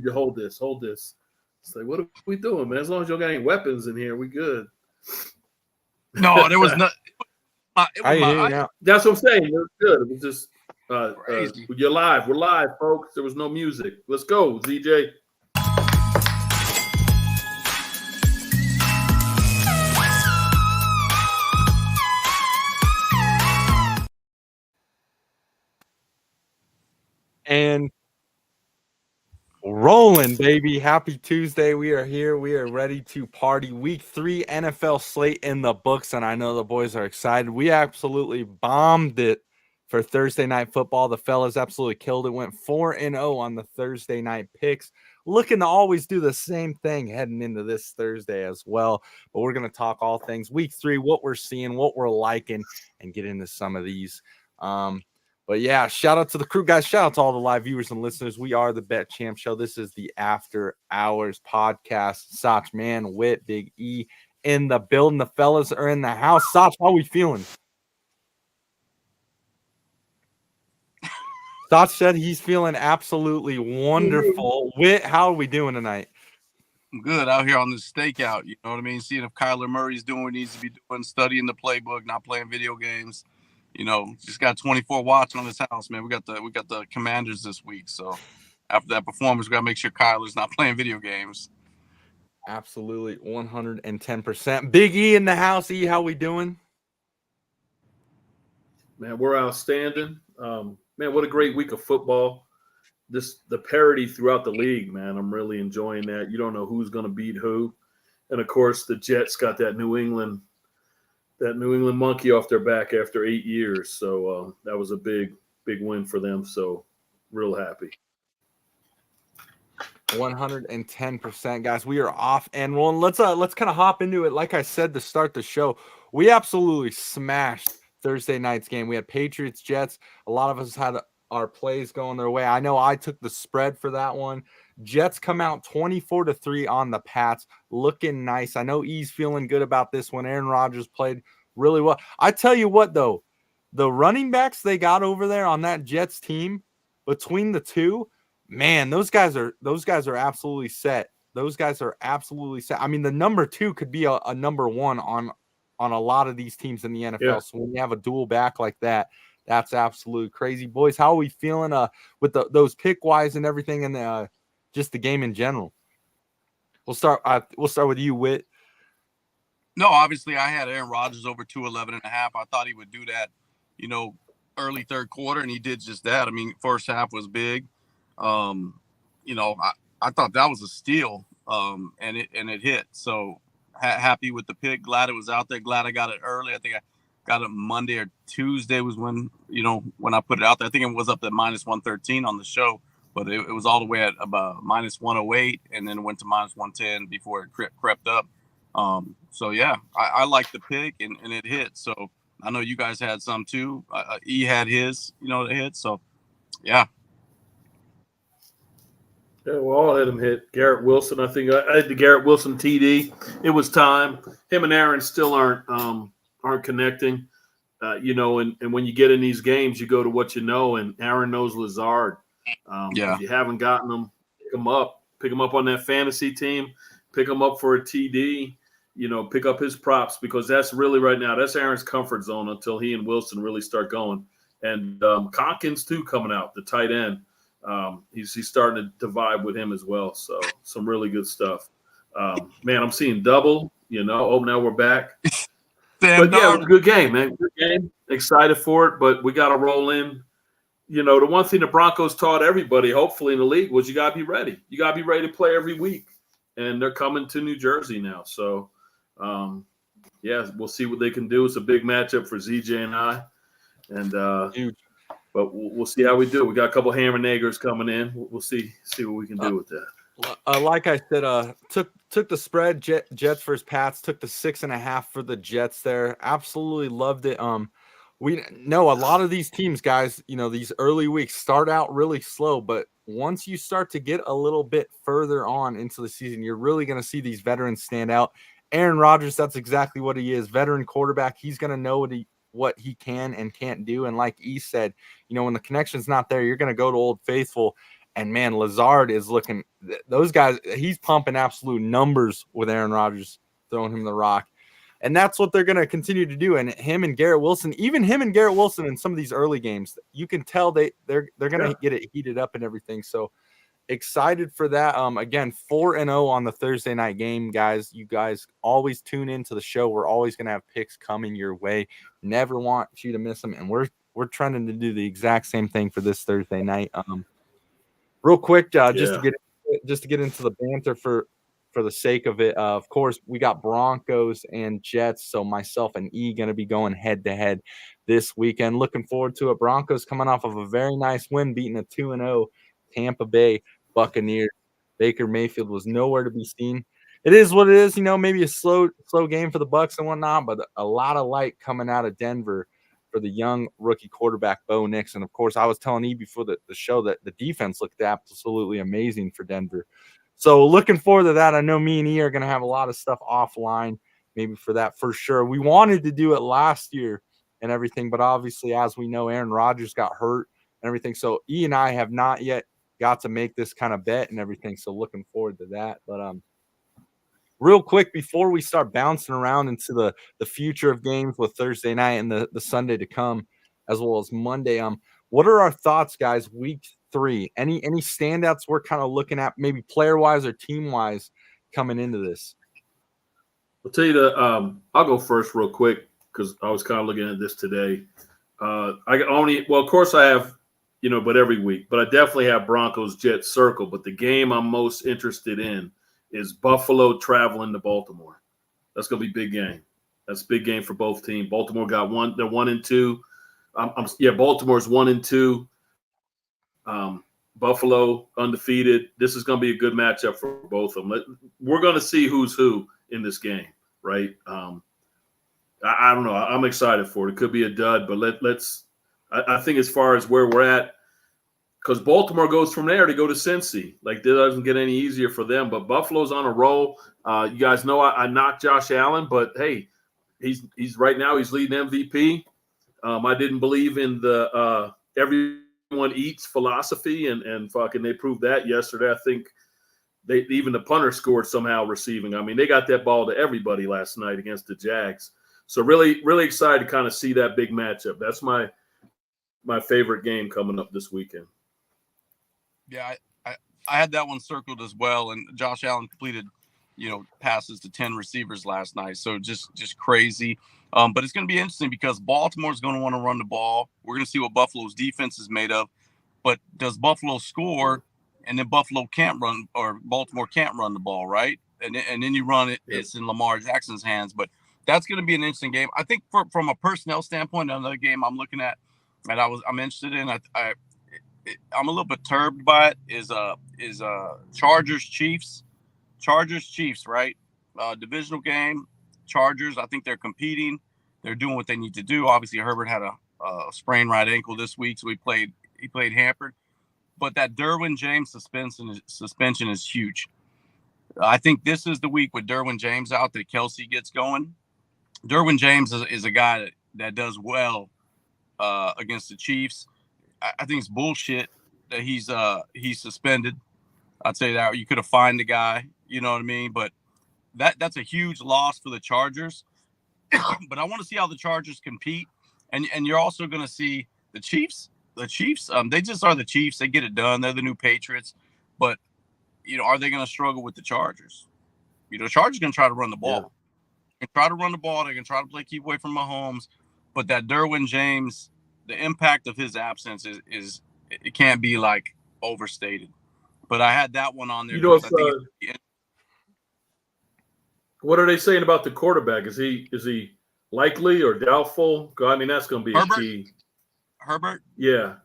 to hold this. It's like, what are we doing, man? As long as you don't got any weapons in here, we good. No, there was not. That's what I'm saying. It was good. It was just crazy. you're live. We're live, folks. There was no music. Let's go, ZJ. And rolling, baby. Happy Tuesday. We are here. We are ready to party. Week 3 NFL slate in the books, and I know the boys are excited. We absolutely bombed it for Thursday night football. The fellas absolutely killed it. Went 4-0 on the Thursday night picks. Looking to always do the same thing heading into this Thursday as well. But we're going to talk all things week 3, what we're seeing, what we're liking, and get into some of these. But yeah, shout out to the crew, guys. Shout out to all the live viewers and listeners. We are the Bet Champ Show. This is the After Hours podcast. Soch, man, Wit, Big E in the building. The fellas are in the house. Soch, how we feeling? Soch said he's feeling absolutely wonderful. Wit, how are we doing tonight? I'm good out here on this stakeout. You know what I mean? Seeing if Kyler Murray's doing what he needs to be doing, studying the playbook, not playing video games. You know, just got 24 watts on this house, man. We got the Commanders this week, so after that performance, we got to make sure Kyler's not playing video games. Absolutely, 110%. Big E in the house. E, how we doing? Man, we're outstanding. Man, what a great week of football. The parity throughout the league, man. I'm really enjoying that. You don't know who's going to beat who, and of course, the Jets got that New England monkey off their back after 8 years. So that was a big win for them. So real happy. 110%, guys. We are off and rolling. Let's kind of hop into it. Like I said to start the show, we absolutely smashed Thursday night's game. We had Patriots, Jets. A lot of us had our plays going their way. I know I took the spread for that one. Jets come out 24-3 on the Pats, looking nice. I know E's feeling good about this one. Aaron Rodgers played really well. I tell you what, though, the running backs they got over there on that Jets team, between the two, man, those guys are absolutely set. Those guys are absolutely set. I mean, the number 2 could be a number 1 on a lot of these teams in the NFL. Yeah. So when you have a dual back like that, that's absolutely crazy. Boys, how are we feeling with those pick-wise and everything and just the game in general? We'll start with you, Wit. No, obviously I had Aaron Rodgers over 211.5. I thought he would do that, you know, early third quarter, and he did just that. I mean, first half was big. You know, I thought that was a steal, and it hit. So happy with the pick. Glad it was out there. Glad I got it early. I think I got it Monday or Tuesday was when I put it out there. I think it was up at -113 on the show, but it was all the way at about -108, and then it went to -110 before it crept up. So yeah, I like the pick and it hit. So I know you guys had some too. E had his, it hit. So yeah. Yeah, we all had him hit. Garrett Wilson, I think I had the Garrett Wilson TD. It was time. Him and Aaron still aren't connecting. And when you get in these games, you go to what you know, and Aaron knows Lazard. If you haven't gotten him, pick him up. Pick him up on that fantasy team. Pick him up for a TD. Pick up his props because that's really right now, that's Aaron's comfort zone until he and Wilson really start going. And Conkins, too, coming out, the tight end. He's starting to vibe with him as well. So some really good stuff. Man, I'm seeing double, now we're back. But yeah, good game, man. Good game. Excited for it, but we got to roll in. The one thing the Broncos taught everybody, hopefully in the league, was you got to be ready. You got to be ready to play every week. And they're coming to New Jersey now. So, we'll see what they can do. It's a big matchup for ZJ and I. And huge. But we'll see how we do. We got a couple hammer naggers coming in. We'll see what we can do with that. Like I said, took the spread, Jets versus Pats, took the 6.5 for the Jets there. Absolutely loved it. We know a lot of these teams, guys, these early weeks start out really slow, but once you start to get a little bit further on into the season, you're really going to see these veterans stand out. Aaron Rodgers, that's exactly what he is. Veteran quarterback. He's going to know what he can and can't do. And like E said, when the connection's not there, you're going to go to Old Faithful And man, Lazard is looking. Those guys, he's pumping absolute numbers with Aaron Rodgers throwing him the rock. And that's what they're going to continue to do. And him and Garrett Wilson, even him and Garrett Wilson in some of these early games, you can tell they're going to get it heated up and everything. So excited for that. Again, 4-0 on the Thursday night game, guys. You guys always tune into the show. We're always going to have picks coming your way. Never want you to miss them. And we're trying to do the exact same thing for this Thursday night. Real quick, just to get into the banter for the sake of it. Of course, we got Broncos and Jets. So myself and E going to be going head to head this weekend. Looking forward to it. Broncos coming off of a very nice win, beating a 2-0 Tampa Bay Buccaneers. Baker Mayfield was nowhere to be seen. It is what it is, maybe a slow game for the Bucs and whatnot, but a lot of light coming out of Denver for the young rookie quarterback Bo Nix. And of course, I was telling E before the show that the defense looked absolutely amazing for Denver. So looking forward to that. I know me and E are going to have a lot of stuff offline, maybe for that for sure. We wanted to do it last year and everything, but obviously, as we know, Aaron Rodgers got hurt and everything. So E and I have not yet got to make this kind of bet and everything. So looking forward to that. But real quick, before we start bouncing around into the future of games with Thursday night and the Sunday to come, as well as Monday, what are our thoughts, guys, week 3? Any standouts we're kind of looking at, maybe player-wise or team-wise, coming into this? I'll tell you I'll go first real quick because I was kind of looking at this today. Of course I have, but every week, but I definitely have Broncos Jets circle. But the game I'm most interested in is Buffalo traveling to Baltimore. That's going to be a big game. That's a big game for both teams. Baltimore got one. They're 1-2. Baltimore's 1-2. Buffalo undefeated. This is going to be a good matchup for both of them. We're going to see who's who in this game, right? I don't know. I'm excited for it. It could be a dud, but let's. I think as far as where we're at, because Baltimore goes from there to go to Cincy. Like, it doesn't get any easier for them. But Buffalo's on a roll. You guys know I knocked Josh Allen, but hey, he's right now he's leading MVP. I didn't believe in the everyone eats philosophy, and fucking they proved that yesterday. I think even the punter scored somehow receiving. I mean, they got that ball to everybody last night against the Jags. So really, really excited to kind of see that big matchup. That's my favorite game coming up this weekend. Yeah, I had that one circled as well, and Josh Allen completed, passes to 10 receivers last night. So just crazy. But it's going to be interesting because Baltimore's going to want to run the ball. We're going to see what Buffalo's defense is made of. But does Buffalo score, and then Buffalo can't run, or Baltimore can't run the ball, right? And then you run it, it's in Lamar Jackson's hands. But that's going to be an interesting game. I think from a personnel standpoint, another game I'm looking at, and I'm interested in. I'm a little bit perturbed by it. Is Chargers Chiefs, right? Divisional game. Chargers. I think they're competing. They're doing what they need to do. Obviously, Herbert had a sprained right ankle this week, so he played hampered. But that Derwin James suspension is huge. I think this is the week with Derwin James out that Kelsey gets going. Derwin James is a guy that does well against the Chiefs. I think it's bullshit that he's suspended. I'd say that you could have fined the guy, you know what I mean? But that's a huge loss for the Chargers. But I want to see how the Chargers compete. And you're also going to see the Chiefs. The Chiefs, they just are the Chiefs. They get it done. They're the new Patriots. But, are they going to struggle with the Chargers? Chargers going to try to run the ball. Yeah. They're going to try to run the ball. They're going to try to keep away from Mahomes. But that Derwin James, the impact of his absence is it can't be like overstated. But I had that one on there. What are they saying about the quarterback? Is he likely or doubtful? I mean, that's going to be a key. Herbert? Yeah,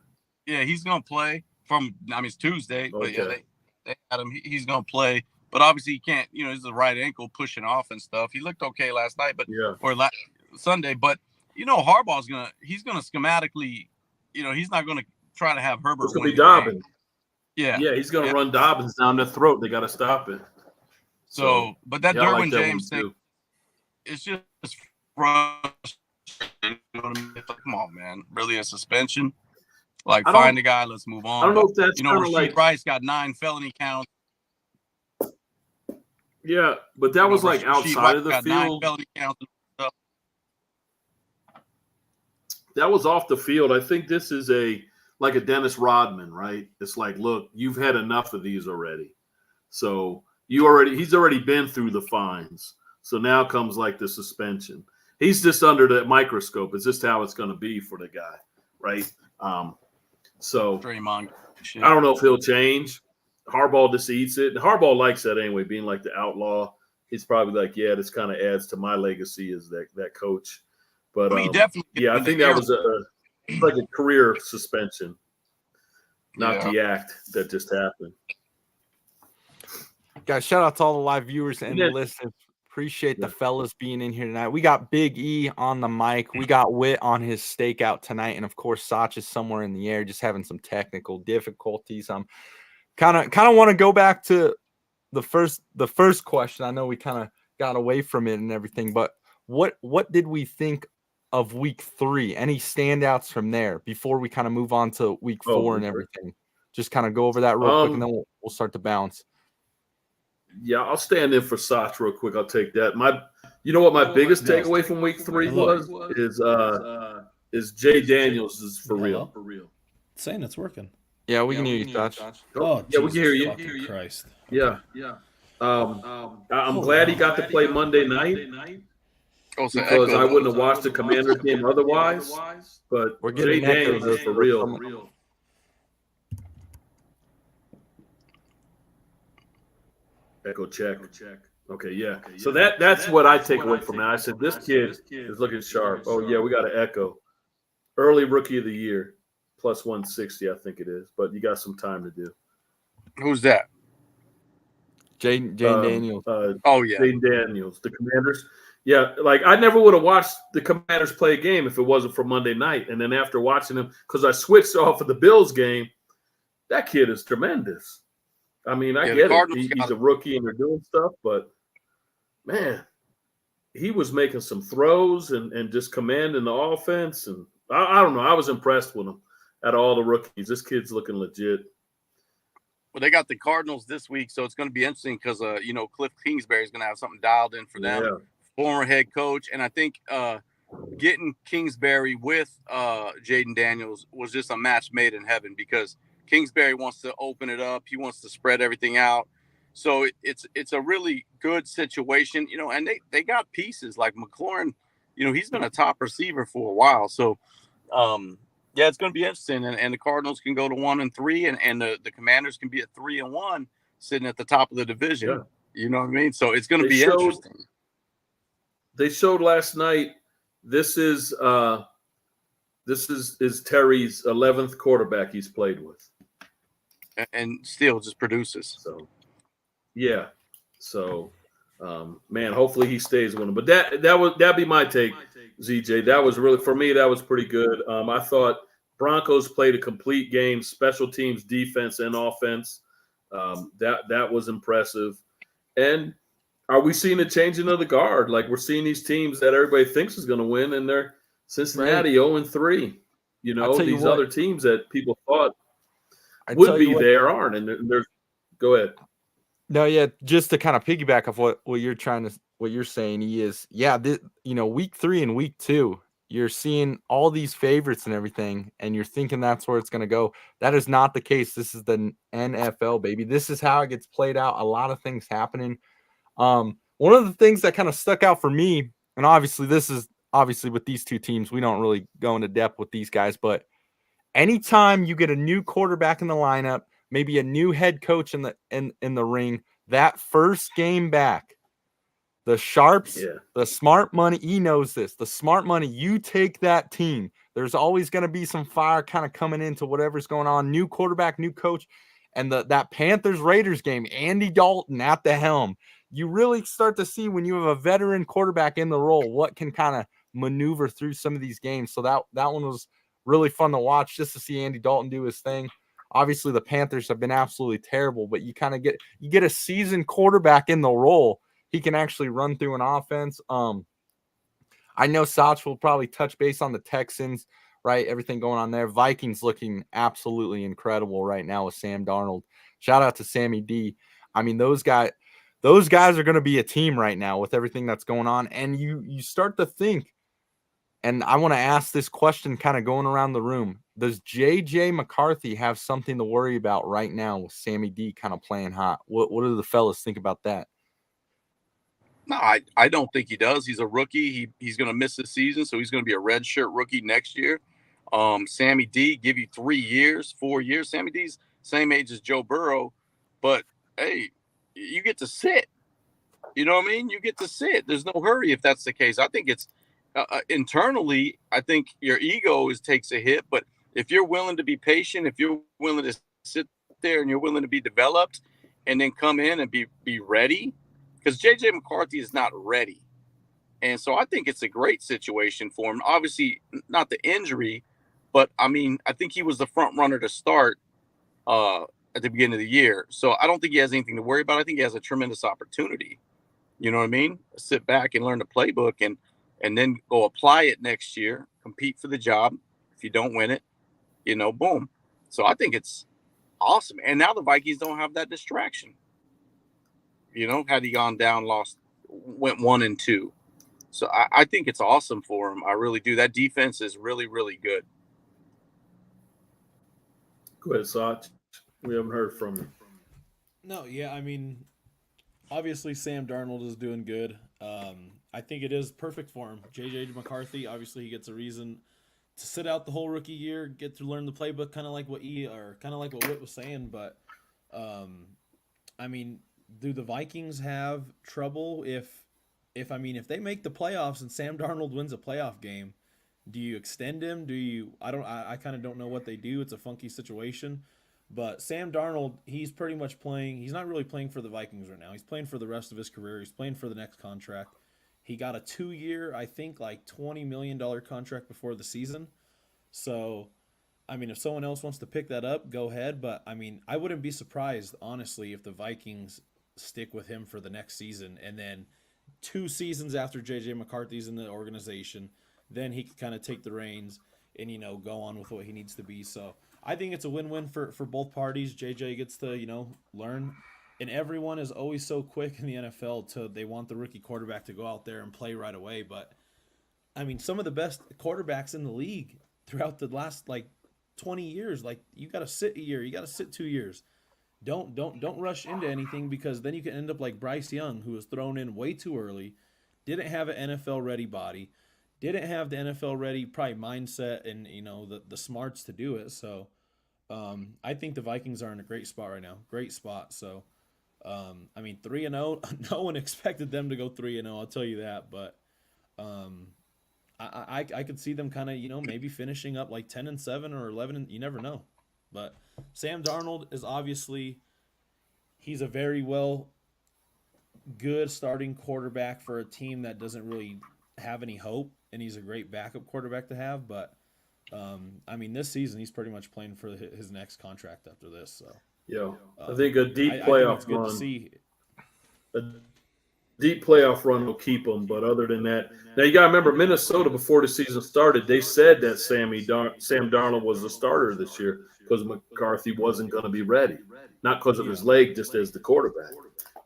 he's going to play it's Tuesday, but okay. they had him. He's going to play, but obviously he can't. He's the right ankle pushing off and stuff. He looked okay last night, or Sunday, but. Harbaugh's he's gonna schematically, he's not gonna try to have Herbert. It's gonna be Dobbins. Yeah, he's gonna run Dobbins down the throat. They got to stop it. So, but that Derwin James thing, it's just frustrating. Come on, man! Really, a suspension Like, I don't- find the guy, let's move on. I don't know But, if that's you know, kind of Rasheed like, Rice got 9 felony counts. yeah, but that You know, was like Rasheed outside Rice of the got 9 field. felony counts and stuff. That was off the field. I think this is like a Dennis Rodman, right? It's like, look, you've had enough of these already. So he's already been through the fines. So now comes like the suspension. He's just under the microscope. It's just how it's going to be for the guy, right? So Draymond. Shit. I don't know if he'll change. Harbaugh just eats it. And Harbaugh likes that anyway, being like the outlaw. He's probably like, yeah, this kind of adds to my legacy as that coach. But I mean, definitely. yeah, I think that was like a career suspension, not the act that just happened. Guys, shout out to all the live viewers and Yeah. listeners. Appreciate the fellas being in here tonight. We got Big E on the mic. We got Wit on his stakeout tonight. And of course, Sach is somewhere in the air, just having some technical difficulties. Kind of want to go back to the first question. I know we kind of got away from it and everything, but what did we think of week 3? Any standouts from there before we kind of move on to week 4 and everything? Just kind of go over that real quick, and then we'll start to bounce. Yeah, I'll stand in for Sach real quick. I'll take that. You know what my biggest takeaway from week 3 is Jay Daniels is for real. Saying it's working. Yeah, we can hear you, Sach. Oh, yeah, we can hear you. Fucking Christ. Yeah. I'm glad he got to play Monday night because I wouldn't have watched the Commanders game otherwise. But We're Jay getting Daniels echoes is for real. Echo check. Okay, yeah. So that's what I take away from that. I said this kid is looking sharp. Oh yeah, we got an echo. Early rookie of the year, plus 160, I think it is. But you got some time to do. Who's that? Jane Daniels. Oh yeah, Jane Daniels, the Commanders. Yeah, like I never would have watched the Commanders play a game if it wasn't for Monday night. And then after watching them, because I switched off of the Bills game, that kid is tremendous. I mean, I get it. He's a rookie and they're doing stuff, but man, he was making some throws and just commanding the offense. And I don't know. I was impressed with him out of all the rookies. This kid's looking legit. Well, they got the Cardinals this week, so it's going to be interesting because, Cliff Kingsbury is going to have something dialed in for them. Yeah. Former head coach. And I think getting Kingsbury with Jaden Daniels was just a match made in heaven because Kingsbury wants to open it up. He wants to spread everything out. So it's a really good situation, and they got pieces like McLaurin, he's been a top receiver for a while. So, yeah, it's going to be interesting. And the Cardinals can go to 1-3 and the Commanders can be at 3-1 sitting at the top of the division. Yeah. You know what I mean? So it's going to be interesting. They showed last night, this is Terry's 11th quarterback he's played with. And still just produces. So, yeah. So, man, hopefully he stays with him. But that'd be my take, ZJ. That was really, for me, that was pretty good. I thought Broncos played a complete game, special teams, defense, and offense. That was impressive. And are we seeing a changing of the guard? Like we're seeing these teams that everybody thinks is going to win, and they're Cincinnati 0-3. These other teams that people thought would be there aren't. And there's go ahead. No, yeah, just to kind of piggyback off what you're saying, week 3 and week 2, you're seeing all these favorites and everything, and you're thinking that's where it's going to go. That is not the case. This is the NFL, baby. This is how it gets played out. A lot of things happening. One of the things that kind of stuck out for me, and obviously with these two teams, we don't really go into depth with these guys, but anytime you get a new quarterback in the lineup, maybe a new head coach in the ring, that first game back, the sharps, the smart money, he knows this. The smart money, you take that team. There's always going to be some fire kind of coming into whatever's going on. New quarterback, new coach, and that Panthers-Raiders game, Andy Dalton at the helm. You really start to see when you have a veteran quarterback in the role, what can kind of maneuver through some of these games. So that one was really fun to watch, just to see Andy Dalton do his thing. Obviously, the Panthers have been absolutely terrible, but you kind of get a seasoned quarterback in the role. He can actually run through an offense. I know Sach will probably touch base on the Texans. right? Everything going on there. Vikings looking absolutely incredible right now with Sam Darnold. Shout out to Sammy D. I mean, those guys are going to be a team right now with everything that's going on. And you start to think, and I want to ask this question kind of going around the room. Does JJ McCarthy have something to worry about right now with Sammy D kind of playing hot? What do the fellas think about that? No, I don't think he does. He's a rookie. He's going to miss this season, so he's going to be a redshirt rookie next year. Sammy D, give you 3 years, 4 years. Sammy D's same age as Joe Burrow, but hey, you get to sit. You know what I mean? You get to sit. There's no hurry if that's the case. I think it's internally, I think your ego takes a hit, but if you're willing to be patient, if you're willing to sit there and you're willing to be developed and then come in and be ready, because JJ McCarthy is not ready. And so I think it's a great situation for him. Obviously, not the injury, but I mean, I think he was the front runner to start at the beginning of the year. So I don't think he has anything to worry about. I think he has a tremendous opportunity. You know what I mean? Sit back and learn the playbook and then go apply it next year, compete for the job. If you don't win it, boom. So I think it's awesome. And now the Vikings don't have that distraction. Had he gone down, went 1-2. So I think it's awesome for him. I really do. That defense is really, really good. Go ahead, Sach. We haven't heard from you. No, yeah, I mean, obviously Sam Darnold is doing good. I think it is perfect for him. JJ McCarthy, obviously he gets a reason to sit out the whole rookie year, get to learn the playbook, kind of like what Whit was saying. But, I mean, do the Vikings have trouble if they make the playoffs and Sam Darnold wins a playoff game? Do you extend him? I kind of don't know what they do. It's a funky situation. But Sam Darnold, he's pretty much playing. He's not really playing for the Vikings right now. He's playing for the rest of his career. He's playing for the next contract. He got a 2-year, I think, like $20 million contract before the season. So, I mean, if someone else wants to pick that up, go ahead. But, I mean, I wouldn't be surprised, honestly, if the Vikings stick with him for the next season. And then 2 seasons after J.J. McCarthy's in the organization, then he can kind of take the reins and, go on with what he needs to be. So, I think it's a win-win for both parties. JJ gets to, learn. And everyone is always so quick in the NFL they want the rookie quarterback to go out there and play right away. But, I mean, some of the best quarterbacks in the league throughout the last, 20 years, you got to sit a year. You got to sit 2 years. Don't rush into anything, because then you can end up like Bryce Young, who was thrown in way too early, didn't have an NFL-ready body, didn't have the NFL-ready probably mindset and, the smarts to do it. So I think the Vikings are in a great spot right now. Great spot. So, I mean, 3-0, no one expected them to go 3-0, I'll tell you that. But I could see them kind of, maybe finishing up like 10-7 or 11. You never know. But Sam Darnold is obviously, he's a very good starting quarterback for a team that doesn't really have any hope, and he's a great backup quarterback to have. But I mean, this season he's pretty much playing for his next contract after this. So yeah, I think a deep I think playoff it's good run. to see. A deep playoff run will keep him, but other than that, now you got to remember, Minnesota before the season started, they said that Sam Darnold was the starter this year because McCarthy wasn't going to be ready, not because of his leg, just as the quarterback,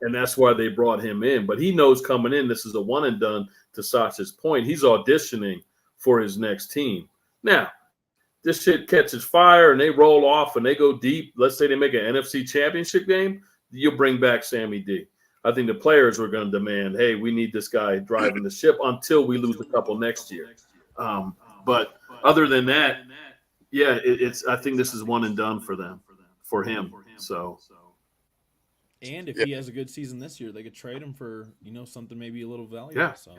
and that's why they brought him in. But he knows coming in, this is a one and done. To Sasha's point, he's auditioning for his next team. Now, this shit catches fire and they roll off and they go deep. Let's say they make an NFC Championship game, you'll bring back Sammy D. I think the players were going to demand, hey, we need this guy driving the ship until we lose a couple next year. But other than that, yeah, I think this is one and done for him. So, And if he has a good season this year, they could trade him for, something maybe a little valuable. Yeah. So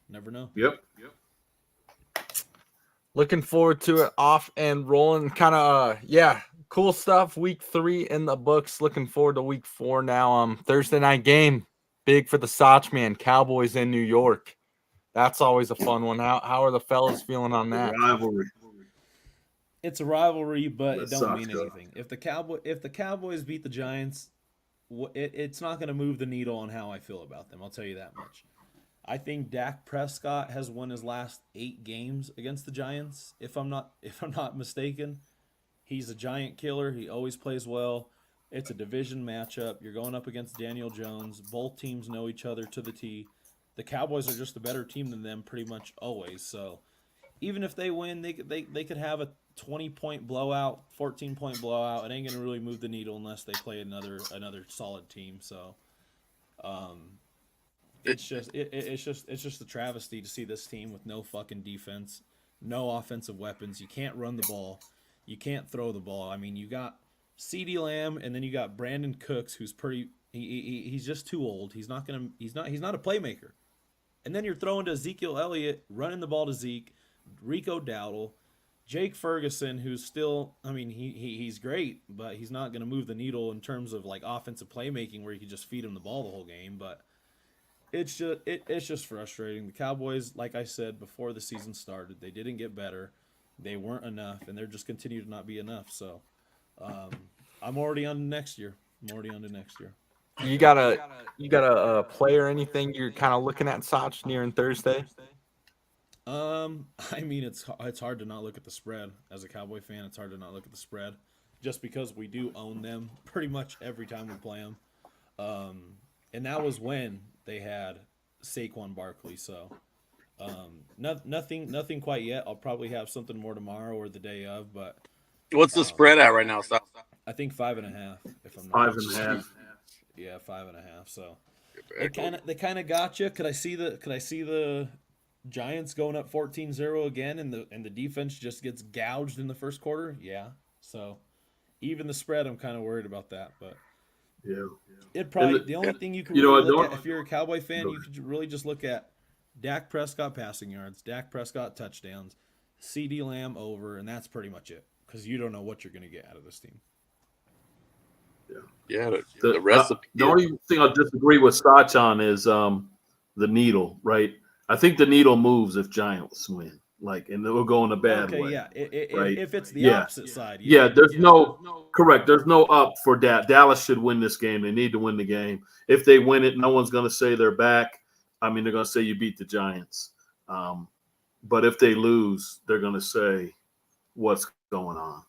never know. Yep. Looking forward to it. Off and rolling. Kind of, cool stuff. Week 3 in the books. Looking forward to week 4 now. Thursday night game. Big for the Soch man. Cowboys in New York. That's always a fun one. How are the fellas feeling on that? Rivalry. It's a rivalry, but it That don't mean sucks, anything. If the Cowboys beat the Giants, it's not going to move the needle on how I feel about them. I'll tell you that much. I think Dak Prescott has won his last 8 games against the Giants. If I'm not mistaken, he's a Giant killer. He always plays well. It's a division matchup. You're going up against Daniel Jones. Both teams know each other to the T. The Cowboys are just a better team than them pretty much always. So even if they win, they could have a 20-point blowout, 14-point blowout. It ain't gonna really move the needle unless they play another solid team. So, it's just a travesty to see this team with no fucking defense, no offensive weapons. You can't run the ball, you can't throw the ball. I mean, you got CeeDee Lamb, and then you got Brandon Cooks, who's pretty. He's just too old. He's not a playmaker. And then you're throwing to Ezekiel Elliott, running the ball to Zeke, Rico Dowdle, Jake Ferguson, who's still, I mean, he's great, but he's not going to move the needle in terms of like offensive playmaking where you can just feed him the ball the whole game. But it's just frustrating. The Cowboys, like I said before the season started, they didn't get better. They weren't enough, and they're just continue to not be enough. So I'm already on to next year. You got a play or anything you're kind of looking at, Sach, nearing Thursday? I mean, it's hard to not look at the spread. As a Cowboy fan, it's hard to not look at the spread, just because we do own them pretty much every time we play them. And that was when they had Saquon Barkley. So, nothing quite yet. I'll probably have something more tomorrow or the day of. But what's the spread at right now, Sal? I think 5.5. If I'm not 5.5. Yeah, 5.5. So they kind of got you. Could I see the Giants going up 14-0 again, and the defense just gets gouged in the first quarter? Yeah. So even the spread, I'm kind of worried about that. But Yeah. it probably the only thing you can look at if you're a Cowboy fan, you could really just look at Dak Prescott passing yards, Dak Prescott touchdowns, CeeDee Lamb over, and that's pretty much it, because you don't know what you're going to get out of this team. Yeah, the recipe. The only thing I disagree with Sach on is the needle, right? I think the needle moves if Giants win, and it will go in a bad way. Yeah. Right? If it's the opposite side. Yeah, there's no correct. There's no up for that. Dallas should win this game. They need to win the game. If they win it, no one's going to say they're back. I mean, they're going to say you beat the Giants. But if they lose, they're going to say what's going on.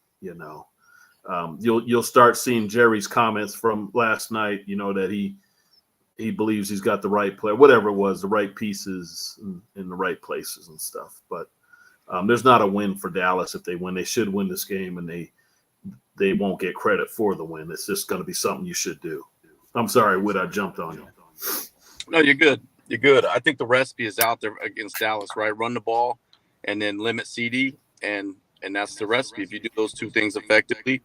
You'll start seeing Jerry's comments from last night. That he believes he's got the right player, whatever it was, the right pieces in the right places and stuff. But there's not a win for Dallas if they win. They should win this game, and they won't get credit for the win. It's just going to be something you should do. I'm sorry, Whit, I jumped on you. No, you're good. You're good. I think the recipe is out there against Dallas, right? Run the ball and then limit CD, and that's the recipe. If you do those two things effectively,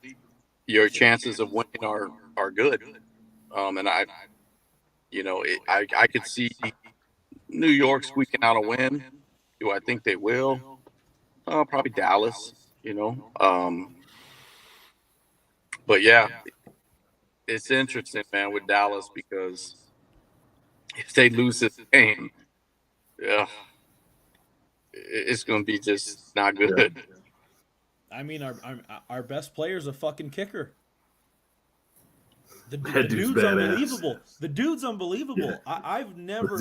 your chances of winning are good. And I could see New York squeaking out a win. Do I think they will? Probably Dallas, But yeah, it's interesting, man, with Dallas, because if they lose this game, it's going to be just not good. I mean, our best player is a fucking kicker. The dude's dude's unbelievable. The dude's unbelievable. Yeah. I've never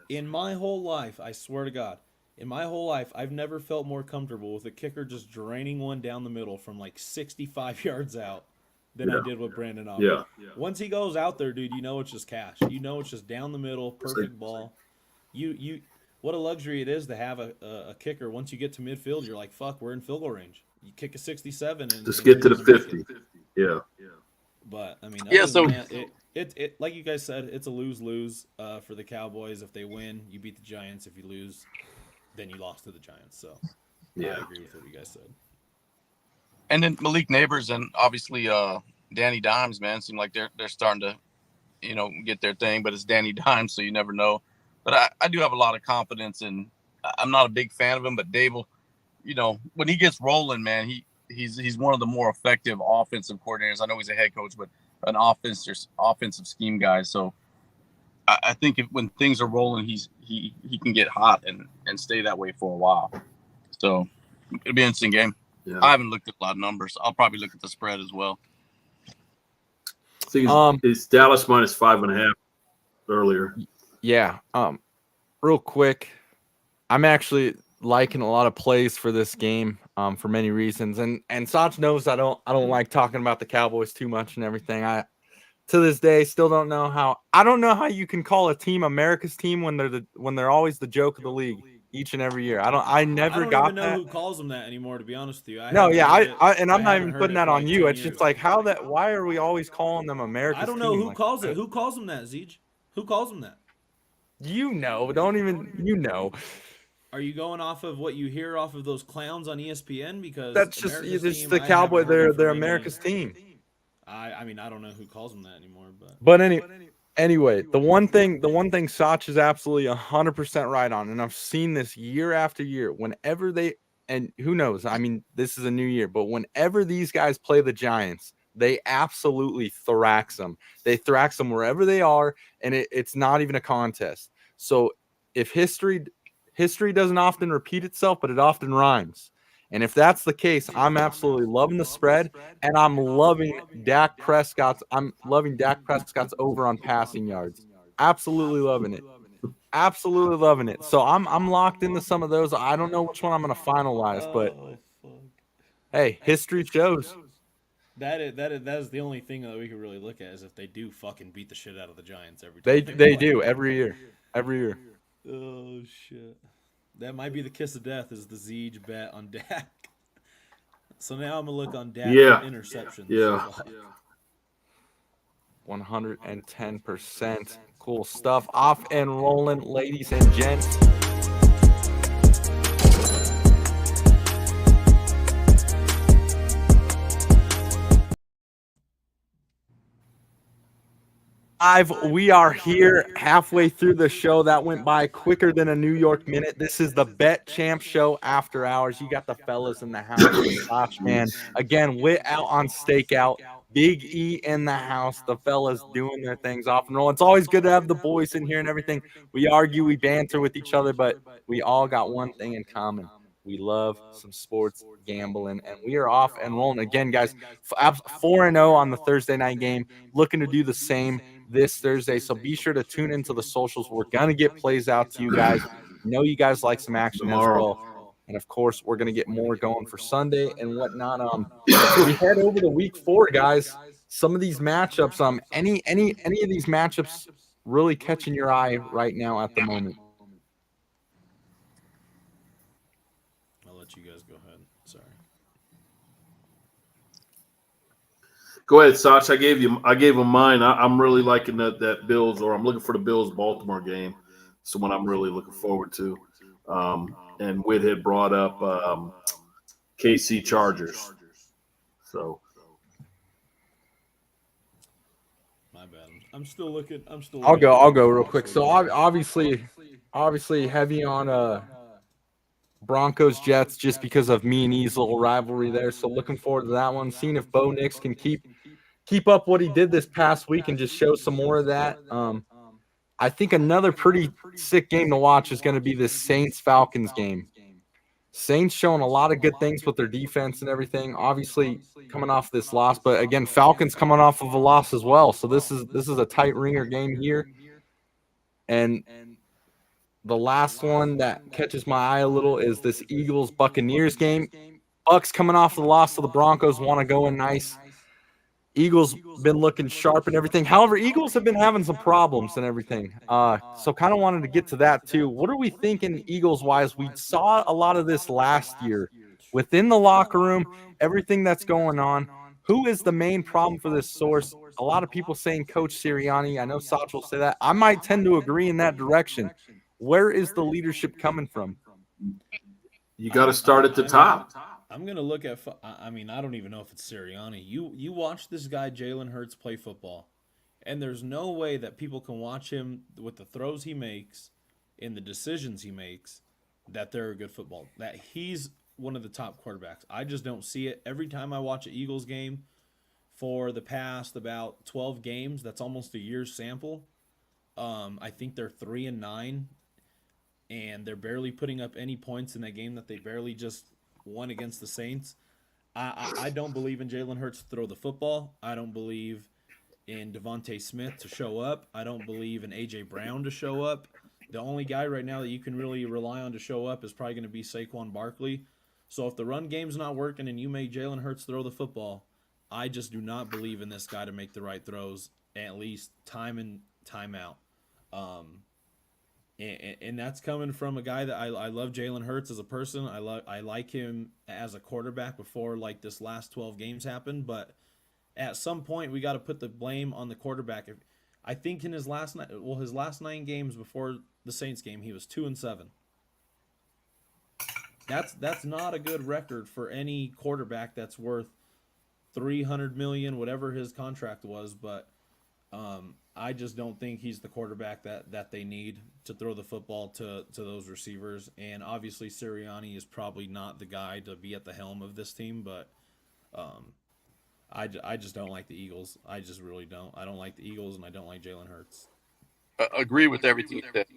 in my whole life, I swear to God, in my whole life, I've never felt more comfortable with a kicker just draining one down the middle from 65 yards out than I did with Brandon Aubrey. Yeah. Once he goes out there, dude, it's just cash. It's just down the middle, perfect ball. You what a luxury it is to have a kicker. Once you get to midfield, you're like, fuck, we're in field goal range. You kick a 67 and just get to the 50. Yeah. But I mean, so it like you guys said, it's a lose-lose for the Cowboys. If they win, you beat the Giants. If you lose, then you lost to the Giants. So yeah, I agree with what you guys said. And then Malik Neighbors and obviously Danny Dimes, man, seem like they're starting to, get their thing. But it's Danny Dimes, so you never know. But I do have a lot of confidence in. I'm not a big fan of him, but Dable, when he gets rolling, man, he's one of the more effective offensive coordinators. I know he's a head coach, but an offensive scheme guy. So I think when things are rolling, he can get hot and stay that way for a while. So it'll be an interesting game. Yeah. I haven't looked at a lot of numbers. I'll probably look at the spread as well. I think it's Dallas minus 5.5 earlier. Yeah. real quick, I'm actually liking a lot of plays for this game for many reasons. And Sach knows I don't like talking about the Cowboys too much and everything. I to this day still don't know how you can call a team America's team when they're always the joke of the league each and every year. I never I don't got even know that. who calls them that anymore, to be honest with you. No, yeah, and I'm not haven't even heard putting it that for on like you. 10 It's just years. like why are we always calling them America's I don't know team? who Like, calls it. Who calls them that, Zeej? Who calls them that? don't even. Are you going off of what you hear off of those clowns on ESPN? Because That's just America's it's team, the I haven't Cowboy. heard it for They're many- America's team. I mean, I don't know who calls them that anymore, but But anyway, the one thing Sach is absolutely 100% right on, and I've seen this year after year. Whenever and who knows? I mean, this is a new year, but whenever these guys play the Giants, they absolutely thrax them. They thrax them wherever they are, and it's not even a contest. So if history doesn't often repeat itself, but it often rhymes. And if that's the case, I'm absolutely loving the spread, and I'm loving Dak Prescott's over on passing yards. Absolutely loving it. Absolutely loving it. So I'm locked into some of those. I don't know which one I'm going to finalize, but fuck. hey, history shows. That is the only thing that we could really look at is if they do fucking beat the shit out of the Giants every They time. do every year. Every year. Oh shit. That might be the kiss of death is the Zeej bet on Dak. So now I'm gonna look on Dak Yeah. for interceptions. Yeah. 110%. Cool stuff. Off and rolling, ladies and gents. We are here halfway through the show. That went by quicker than a New York minute. This is the Bet Champ Show after hours. You got the fellas in the house. Gosh, man. Again, Wit out on Stakeout. Big E in the house. The fellas doing their things off and roll. It's always good to have the boys in here and everything. We argue, we banter with each other, but we all got one thing in common. We love some sports gambling, and we are off and rolling. Again, guys, 4-0 on the Thursday night game. Looking to do the same this Thursday, so be sure to tune into the socials. We're going to get plays out to you guys. Know you guys like some action Tomorrow. as well. And, of course, we're going to get more going for Sunday and whatnot. We head over to week 4, guys. Some of these matchups, any of these matchups really catching your eye right now at the moment? I'll let you guys go ahead. Sorry. Go ahead, Sach. I gave him mine. I'm really liking that Bills, or I'm looking for the Bills Baltimore game. So one I'm really looking forward to. And Whit had brought up KC Chargers. So My bad. I'm still looking. I'll go real quick. So obviously heavy on Broncos Jets just because of me and E's little rivalry there. So looking forward to that one. Seeing if Bo Nix can keep up what he did this past week and just show some more of that. I think another pretty sick game to watch is going to be this Saints-Falcons game. Saints showing a lot of good things with their defense and everything. Obviously coming off this loss, but again, Falcons coming off of a loss as well. So this is a tight ringer game here. And the last one that catches my eye a little is this Eagles-Buccaneers game. Bucks coming off the loss to the Broncos want to go in nice. Eagles been looking sharp and everything. However, Eagles have been having some problems and everything. So kind of wanted to get to that too. What are we thinking Eagles-wise? We saw a lot of this last year within the locker room, everything that's going on. Who is the main problem for this source? A lot of people saying Coach Sirianni. I know Sach will say that. I might tend to agree in that direction. Where is the leadership coming from? you got to start at the top. I'm gonna look at. I mean, I don't even know if it's Sirianni. You watch this guy Jalen Hurts play football, and there's no way that people can watch him with the throws he makes and the decisions he makes that they're a good football. That he's one of the top quarterbacks. I just don't see it. Every time I watch an Eagles game for the past about 12 games, that's almost a year's sample. I think they're 3-9, and they're barely putting up any points in that game that they barely just won against the Saints. I don't believe in Jalen Hurts to throw the football. I don't believe in Devontae Smith to show up. I don't believe in A.J. Brown to show up. The only guy right now that you can really rely on to show up is probably going to be Saquon Barkley. So if the run game's not working and you make Jalen Hurts throw the football, I just do not believe in this guy to make the right throws at least time in, time out. And that's coming from a guy that I love Jalen Hurts as a person. I like him as a quarterback before like this last 12 games happened, but at some point we got to put the blame on the quarterback. I think in his last 9 games before the Saints game, he was 2-7. That's not a good record for any quarterback that's worth $300 million, whatever his contract was. But I just don't think he's the quarterback that they need to throw the football to those receivers. And obviously Sirianni is probably not the guy to be at the helm of this team, but I just don't like the Eagles. I just really don't. I don't like the Eagles, and I don't like Jalen Hurts. Agree with everything you said.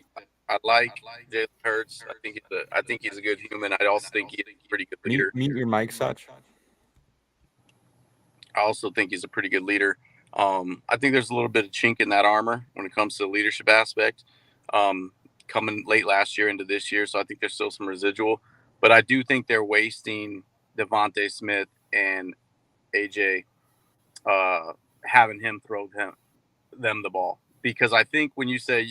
I like Jalen Hurts. I think he's a good human. I also think he's a pretty good leader. Mute your mic, Sach. I also think he's a pretty good leader. I think there's a little bit of chink in that armor when it comes to the leadership aspect, coming late last year into this year. So I think there's still some residual, but I do think they're wasting Devontae Smith and AJ, having him throw them the ball, because I think when you say,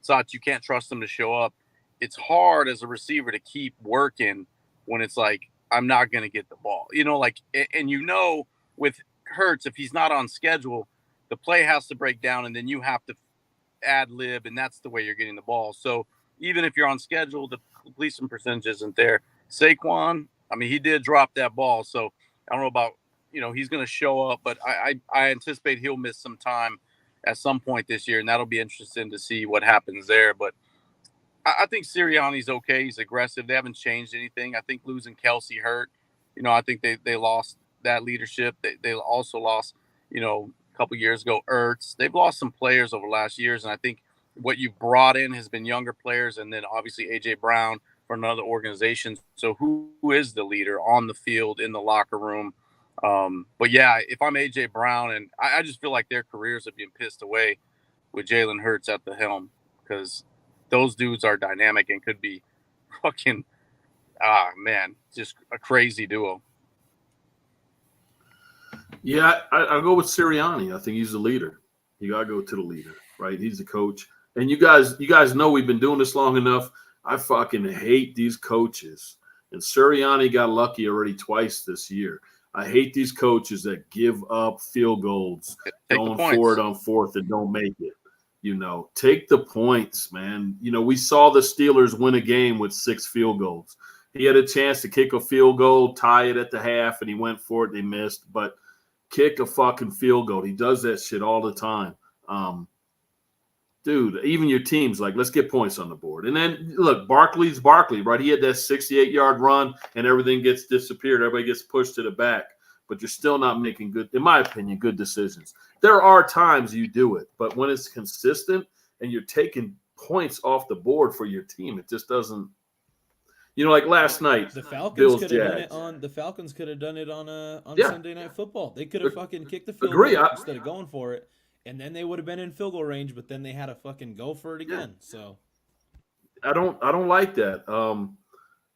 Sach, you can't trust them to show up, it's hard as a receiver to keep working when it's like, I'm not going to get the ball, and with Hurts, if he's not on schedule, the play has to break down and then you have to ad lib, and that's the way you're getting the ball. So even if you're on schedule, the completion percentage isn't there. Saquon, I mean, he did drop that ball, so I don't know about, he's going to show up, but I anticipate he'll miss some time at some point this year, and that'll be interesting to see what happens there. But I think Sirianni's okay. He's aggressive. They haven't changed anything. I think losing Kelsey hurt. I think they lost that leadership. They also lost, a couple years ago, Ertz. They've lost some players over the last years, and I think what you've brought in has been younger players, and then obviously A.J. Brown for another organization. So who is the leader on the field, in the locker room? But yeah, if I'm A.J. Brown, and I just feel like their careers are being pissed away with Jalen Hurts at the helm, because those dudes are dynamic and could be fucking, just a crazy duo. Yeah, I'll go with Sirianni. I think he's the leader. You got to go to the leader, right? He's the coach. And you guys know we've been doing this long enough. I fucking hate these coaches. And Sirianni got lucky already twice this year. I hate these coaches that give up field goals going forward on fourth and don't make it. Take the points, man. We saw the Steelers win a game with 6 field goals. He had a chance to kick a field goal, tie it at the half, and he went for it. They missed. But kick a fucking field goal. He does that shit all the time. Dude, even your team's like, let's get points on the board. And then, look, Barkley's Barkley, right? He had that 68-yard run, and everything gets disappeared. Everybody gets pushed to the back. But you're still not making good, in my opinion, good decisions. There are times you do it, but when it's consistent and you're taking points off the board for your team, it just doesn't. Like last night, the Falcons Bills, could have done it Jags. The Falcons could have done it on Yeah. Sunday Night Football. They could have fucking kicked the field Agree. goal instead of going for it, and then they would have been in field goal range. But then they had to fucking go for it again. So I don't like that.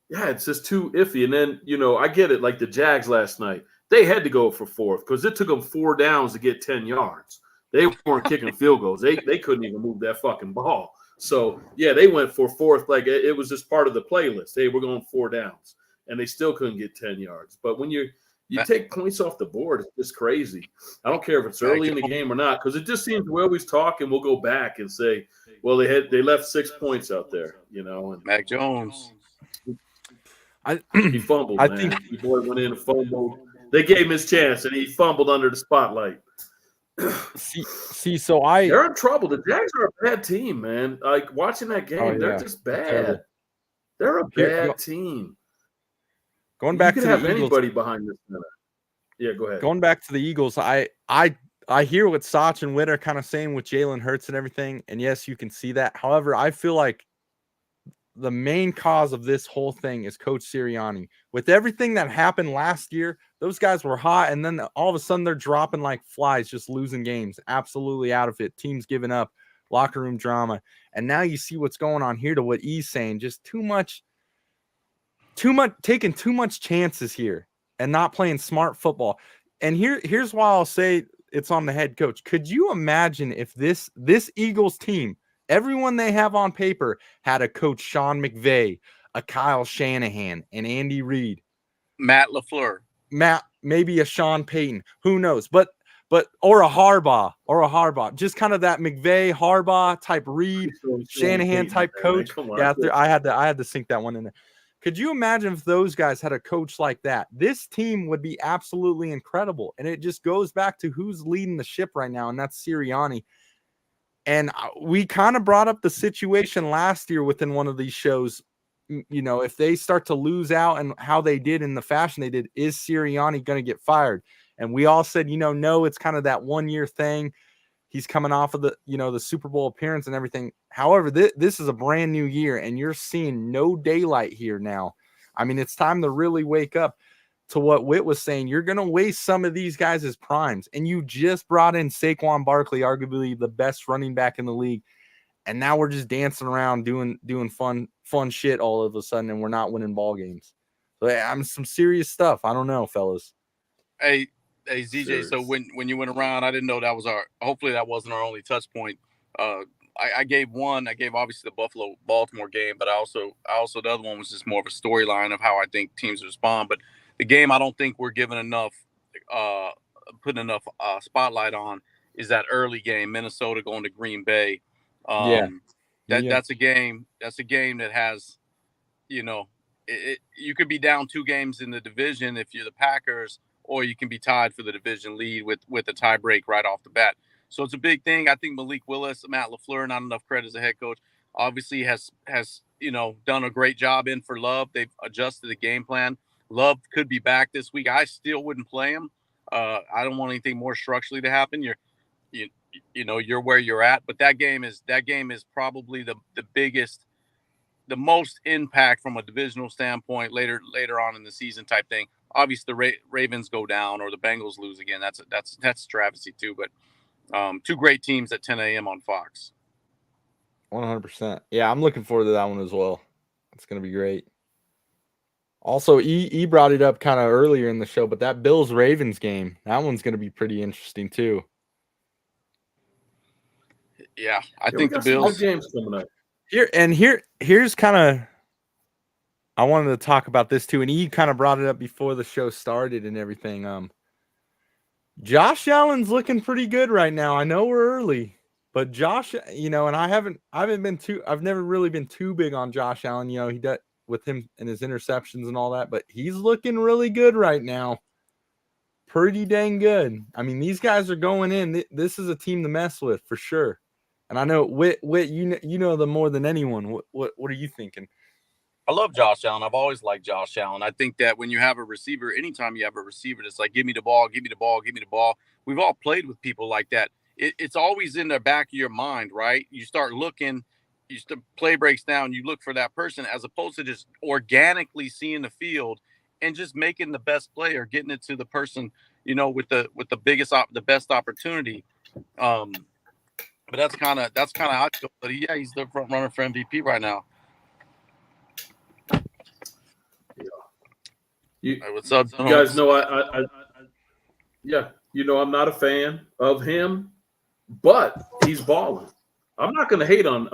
It's just too iffy. And then I get it. Like the Jags last night, they had to go for fourth because it took them 4 downs to get 10 yards. They weren't kicking field goals. They couldn't even move that fucking ball. So, yeah, they went for fourth. Like it was just part of the playlist. Hey, we're going 4 downs. And they still couldn't get 10 yards. But when you take points off the board, it's just crazy. I don't care if it's early in the game or not, because it just seems we always talk and we'll go back and say, well, they left 6 points out there, And Mac Jones. he fumbled, I man. think- The boy went in and fumbled. They gave him his chance, and he fumbled under the spotlight. So They're in trouble. The Jags are a bad team, man. Like watching that game, they're just bad. Terrible. They're a bad team. Going back you to could have the Eagles, anybody behind this center. Yeah, go ahead. going back to the Eagles, I hear what Sach and Witt are kind of saying with Jalen Hurts and everything, and yes, you can see that. However, I feel like the main cause of this whole thing is Coach Sirianni. With everything that happened last year, those guys were hot, and then all of a sudden they're dropping like flies, just losing games, absolutely out of it. Teams giving up. locker room drama. And now you see what's going on here to what he's saying. Just too much, taking too much chances here and not playing smart football. And here's why I'll say it's on the head coach. Could you imagine if this Eagles team, everyone they have on paper, had a coach Sean McVay, a Kyle Shanahan, and Andy Reid, Matt LaFleur, maybe a Sean Payton, who knows? But or a Harbaugh, just kind of that McVay, Harbaugh type, Reid, Shanahan type coach. Yeah, I had to sink that one in there. Could you imagine if those guys had a coach like that? This team would be absolutely incredible. And it just goes back to who's leading the ship right now, and that's Sirianni. And we kind of brought up the situation last year within one of these shows. You know, if they start to lose out and how they did in the fashion they did, is Sirianni going to get fired? And we all said, no, it's kind of that 1 year thing. He's coming off of the Super Bowl appearance and everything. However, this is a brand new year, and you're seeing no daylight here now. I mean, it's time to really wake up to what Whit was saying. You're going to waste some of these guys as primes, and you just brought in Saquon Barkley, arguably the best running back in the league, and now we're just dancing around doing fun shit all of a sudden, and we're not winning ball games. So I'm some serious stuff. I don't know, fellas. Hey, ZJ, serious. So when you went around, I didn't know that was hopefully that wasn't our only touch point. I gave obviously the Buffalo-Baltimore game, but I also the other one was just more of a storyline of how I think teams respond. But the game I don't think we're given enough, putting enough spotlight on is that early game, Minnesota going to Green Bay. That's a game that has, you could be down 2 games in the division if you're the Packers, or you can be tied for the division lead with a tie break right off the bat. So it's a big thing. I think Malik Willis, Matt LaFleur, not enough credit as a head coach, obviously has done a great job in for Love. They've adjusted the game plan. Love could be back this week. I still wouldn't play him. I don't want anything more structurally to happen. You're where you're at, but that game is probably the biggest, the most impact from a divisional standpoint later on in the season type thing. Obviously, the Ravens go down or the Bengals lose again. That's travesty too. But 2 great teams at 10 a.m. on Fox. 100%. Yeah, I'm looking forward to that one as well. It's going to be great. Also, he brought it up kind of earlier in the show, but that Bills-Ravens game, that one's going to be pretty interesting too. Yeah, I think the Bills games coming up. Here's kind of, I wanted to talk about this too, and he kind of brought it up before the show started and everything. Josh Allen's looking pretty good right now. I know we're early, but Josh, and I've never really been too big on Josh Allen. He does with him and his interceptions and all that, but he's looking really good right now. Pretty dang good. I mean, these guys are going in. This is a team to mess with for sure. And I know Whit, you know them more than anyone. What are you thinking? I love Josh Allen. I've always liked Josh Allen. I think that when you have a receiver, anytime you have a receiver that's like, give me the ball, give me the ball, give me the ball. We've all played with people like that. It's always in the back of your mind, right? You start looking, play breaks down, you look for that person as opposed to just organically seeing the field and just making the best play or getting it to the person, with the best opportunity. But that's kind of how I feel. But yeah, he's the front runner for MVP right now. What's up? You guys know I'm not a fan of him, but he's balling. I'm not going to hate on.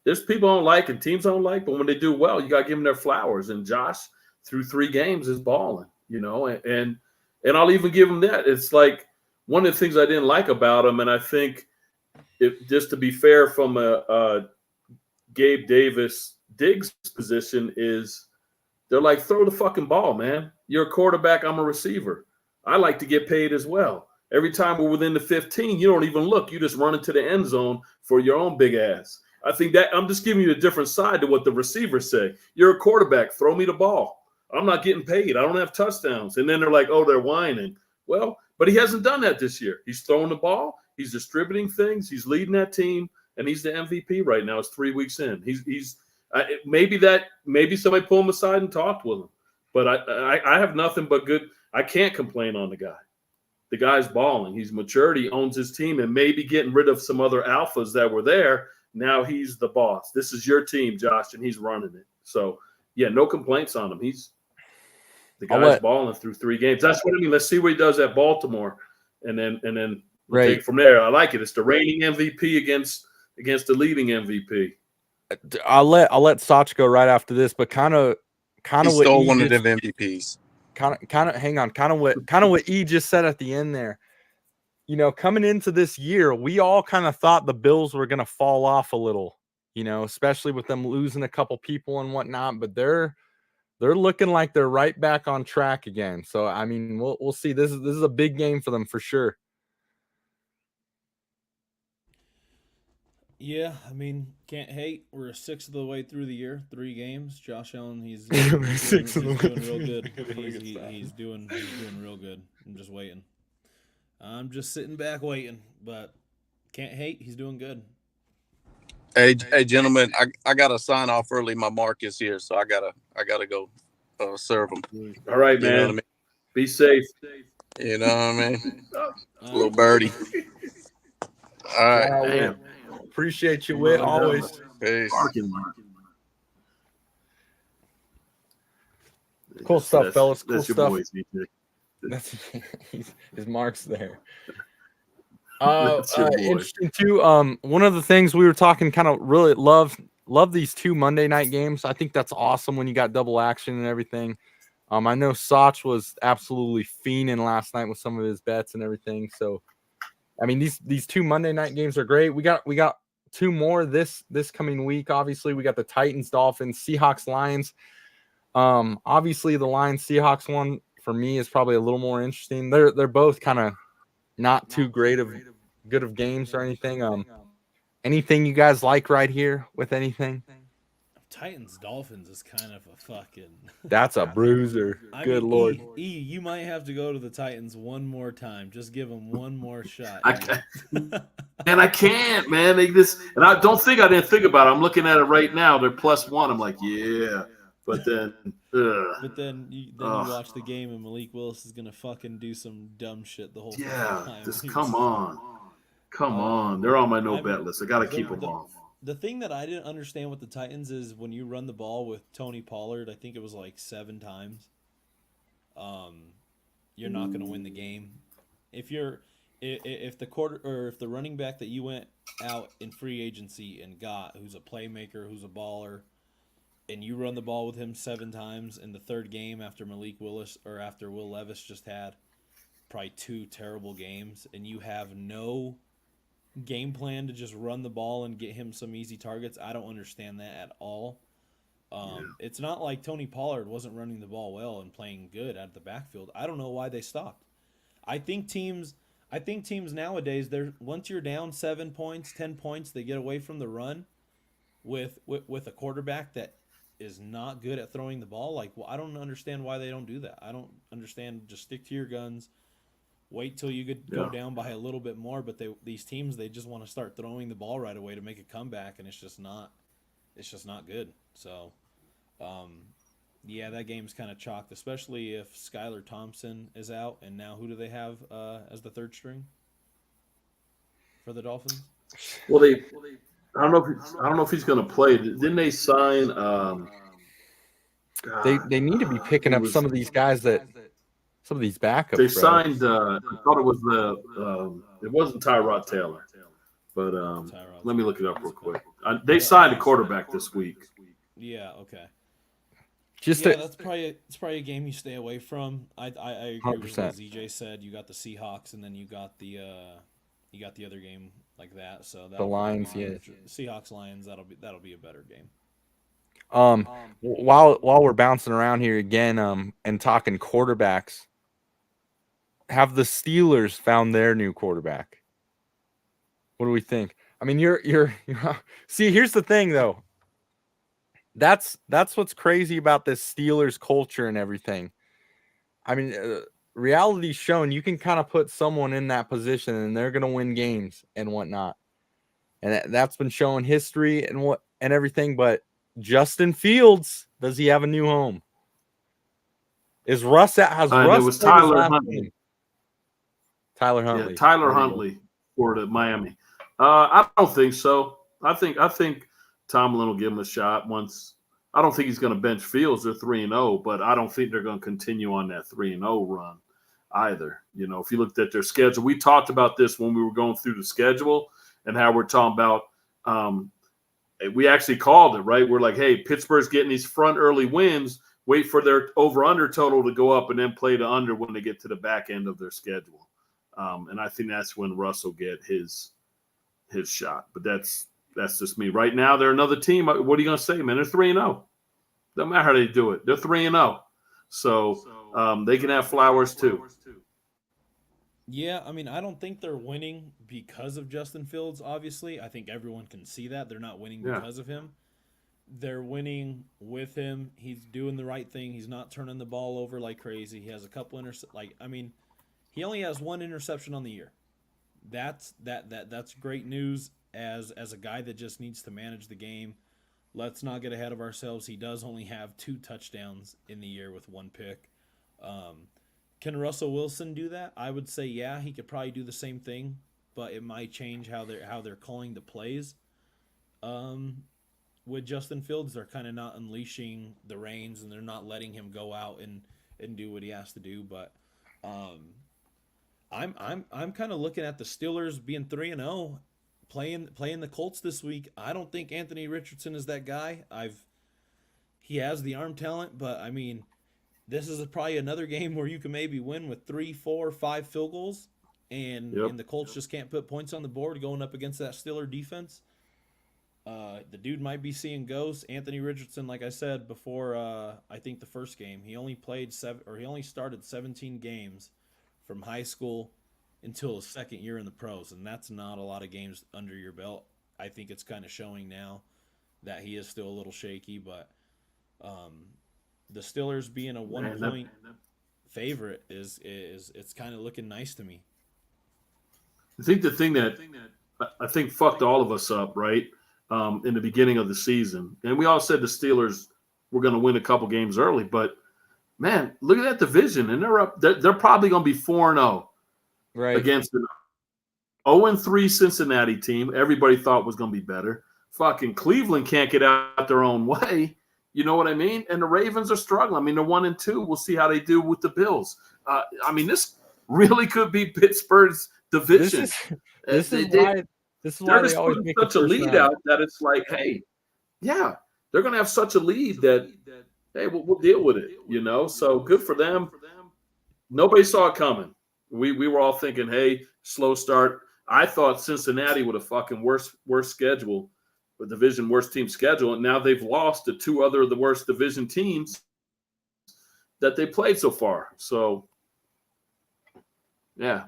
There's people don't like and teams don't like, but when they do well, you got to give them their flowers. And Josh, through 3 games, is balling. And I'll even give him that. It's like one of the things I didn't like about him, and I think just to be fair from a Gabe Davis Diggs position is. They're like, throw the fucking ball, man. You're a quarterback. I'm a receiver. I like to get paid as well. Every time we're within the 15, you don't even look. You just run into the end zone for your own big ass. I think that I'm just giving you a different side to what the receivers say. You're a quarterback. Throw me the ball. I'm not getting paid. I don't have touchdowns. And then they're like, oh, they're whining. Well, but he hasn't done that this year. He's throwing the ball. He's distributing things. He's leading that team. And he's the MVP right now. It's 3 weeks in. He's maybe somebody pull him aside and talked with him, but I have nothing but good. I can't complain on the guy. the guy's balling. He's matured. He owns his team, and maybe getting rid of some other alphas that were there. Now he's the boss. This is your team, Josh, and he's running it. So, yeah, no complaints on him. The guy's balling through 3 games. That's what I mean. Let's see what he does at Baltimore, and then we'll take it from there. I like it. It's the reigning MVP against the leading MVP. I'll let Sach go right after this, but kind of He what stole one of them MVPs. Hang on, kind of what E just said at the end there. You know, coming into this year, we all kind of thought the Bills were going to fall off a little, you know, especially with them losing a couple people and whatnot, but they're looking like they're right back on track again. So, I mean, we'll see. This is a big game for them for sure. Yeah, I mean, can't hate. We're 1/6 of the way through the year, 3 games. Josh Allen, he's doing real good. He's doing real good. I'm just waiting. I'm just sitting back waiting, but can't hate. He's doing good. Hey, gentlemen, I gotta sign off early. My mark is here, so I gotta go serve him. All right, man. You know what I mean? Be safe. You know what I mean? Little birdie. All right. Damn. Appreciate you, Whit, always. Peace. Cool stuff, fellas. Cool That's your stuff. boys, BJ. That's his marks there. That's your boy. Interesting too. One of the things we were talking, kind of really love these 2 Monday night games. I think that's awesome when you got double action and everything. I know Sach was absolutely fiending last night with some of his bets and everything. So, I mean, these 2 Monday night games are great. We got 2 more this coming week. Obviously, we got the Titans, Dolphins, Seahawks, Lions. Obviously, the Lions Seahawks one for me is probably a little more interesting. They're both kind of not too good of games or anything. Anything you guys like right here with anything? Titans Dolphins is kind of a fucking. That's a bruiser. Good Lord. You might have to go to the Titans one more time. Just give them one more shot. I can't, man. And I don't think I didn't think about it. I'm looking at it right now. They're +1. I'm like, yeah. But then, you watch the game and Malik Willis is gonna fucking do some dumb shit the whole time. Yeah, just come on. They're on my no bet list. I got to keep them off. The thing that I didn't understand with the Titans is when you run the ball with Tony Pollard, I think it was like 7 times. You're not going to win the game. If the running back that you went out in free agency and got, who's a playmaker, who's a baller, and you run the ball with him 7 times in the 3rd game after Malik Willis or after Will Levis just had probably 2 terrible games, and you have no game plan to just run the ball and get him some easy targets, I don't understand that at all. It's not like Tony Pollard wasn't running the ball well and playing good out of the backfield. I don't know why they stopped. I think teams nowadays, once you're down 7 points, 10 points, they get away from the run with a quarterback that is not good at throwing the ball. Like, well, I don't understand why they don't do that. I don't understand. Just stick to your guns. Wait till you go down by a little bit more. But these teams, they just want to start throwing the ball right away to make a comeback, and it's just not good. So, that game's kind of chalked, especially if Skylar Thompson is out. And now who do they have as the 3rd string for the Dolphins? Well, I don't know if he's going to play. Didn't they sign? They need to be picking up some of these guys some of these backups. They signed. I thought it was it wasn't Tyrod Taylor, but let me look it up real quick. They signed a quarterback this week. Yeah. Okay. That's probably a game you stay away from. I agree 100%. with what ZJ said. You got the Seahawks, and then you got the other game like that. So the Lions, Seahawks Lions. That'll be a better game. While we're bouncing around here again, and talking quarterbacks, have the Steelers found their new quarterback? What do we think? I mean, you're see, here's the thing though. That's what's crazy about this Steelers culture and everything. I mean, reality's shown you can kind of put someone in that position and they're going to win games and whatnot. And that's been shown history and everything. But Justin Fields, does he have a new home? Is Russ at? Has Russ? It was Tyler Huntley. Tyler Huntley. Yeah, Tyler There you go. Huntley for the Miami. I don't think so. I think Tomlin will give him a shot once. I don't think he's going to bench Fields. They're 3-0, but I don't think they're going to continue on that 3-0 run either. You know, if you looked at their schedule, we talked about this when we were going through the schedule and how we're talking about. We actually called it, right? We're like, hey, Pittsburgh's getting these front early wins. Wait for their over/under total to go up and then play the under when they get to the back end of their schedule. And I think that's when Russ will get his shot. But that's just me. Right now, they're another team. What are you going to say, man? They're 3-0. Doesn't matter how they do it. They're 3-0. So they can have flowers too. Yeah, I mean, I don't think they're winning because of Justin Fields, obviously. I think everyone can see that. They're not winning Yeah. because of him. They're winning with him. He's doing the right thing. He's not turning the ball over like crazy. He has a couple he only has one interception on the year. That's great news as a guy that just needs to manage the game. Let's not get ahead of ourselves. He does only have 2 touchdowns in the year with 1 pick. Can Russell Wilson do that? I would say yeah, he could probably do the same thing, but it might change how they're calling the plays. With Justin Fields, they're kind of not unleashing the reins and they're not letting him go out and do what he has to do. But I'm kind of looking at the Steelers being 3-0, playing the Colts this week. I don't think Anthony Richardson is that guy. He has the arm talent, but I mean, this is probably another game where you can maybe win with 3, 4, 5 field goals, and the Colts just can't put points on the board going up against that Steeler defense. The dude might be seeing ghosts. Anthony Richardson, like I said before, I think the first game, he only started 17 games from high school until his second year in the pros, and that's not a lot of games under your belt. I think it's kind of showing now that he is still a little shaky, but the Steelers being a 1-point favorite is it's kind of looking nice to me. I think the thing that I think fucked all of us up, right, in the beginning of the season, and we all said the Steelers were going to win a couple games early, but man, look at that division, and they're up. They're probably going to be 4-0 against an 0-3 Cincinnati team. Everybody thought was going to be better. Fucking Cleveland can't get out their own way. You know what I mean? And the Ravens are struggling. I mean, they're 1-2. We'll see how they do with the Bills. I mean, this really could be Pittsburgh's division. This is why they always make such a lead out that it's like, hey, yeah, they're going to have such a lead that, hey, we'll deal with it, you know? So good for them. Nobody saw it coming. We were all thinking, hey, slow start. I thought Cincinnati with a fucking worst schedule, a division worst team schedule, and now they've lost to 2 other of the worst division teams that they played so far. So, yeah,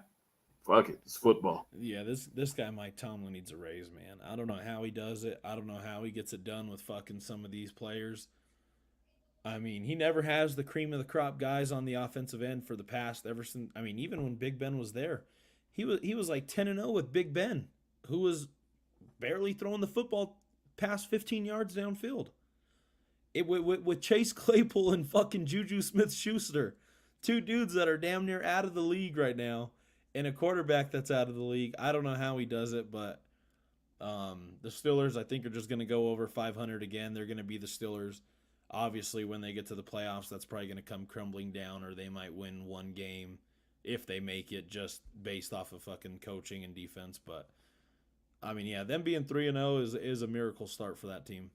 fuck it. It's football. Yeah, this guy Mike Tomlin needs a raise, man. I don't know how he does it. I don't know how he gets it done with fucking some of these players. I mean, he never has the cream of the crop guys on the offensive end for the past ever since. I mean, even when Big Ben was there, he was like 10-0 with Big Ben, who was barely throwing the football past 15 yards downfield. With Chase Claypool and fucking Juju Smith-Schuster, 2 dudes that are damn near out of the league right now, and a quarterback that's out of the league. I don't know how he does it, but the Steelers, I think, are just going to go over 500 again. They're going to be the Steelers. Obviously, when they get to the playoffs, that's probably going to come crumbling down, or they might win 1 game if they make it, just based off of fucking coaching and defense. But I mean, yeah, them being 3-0 is a miracle start for that team.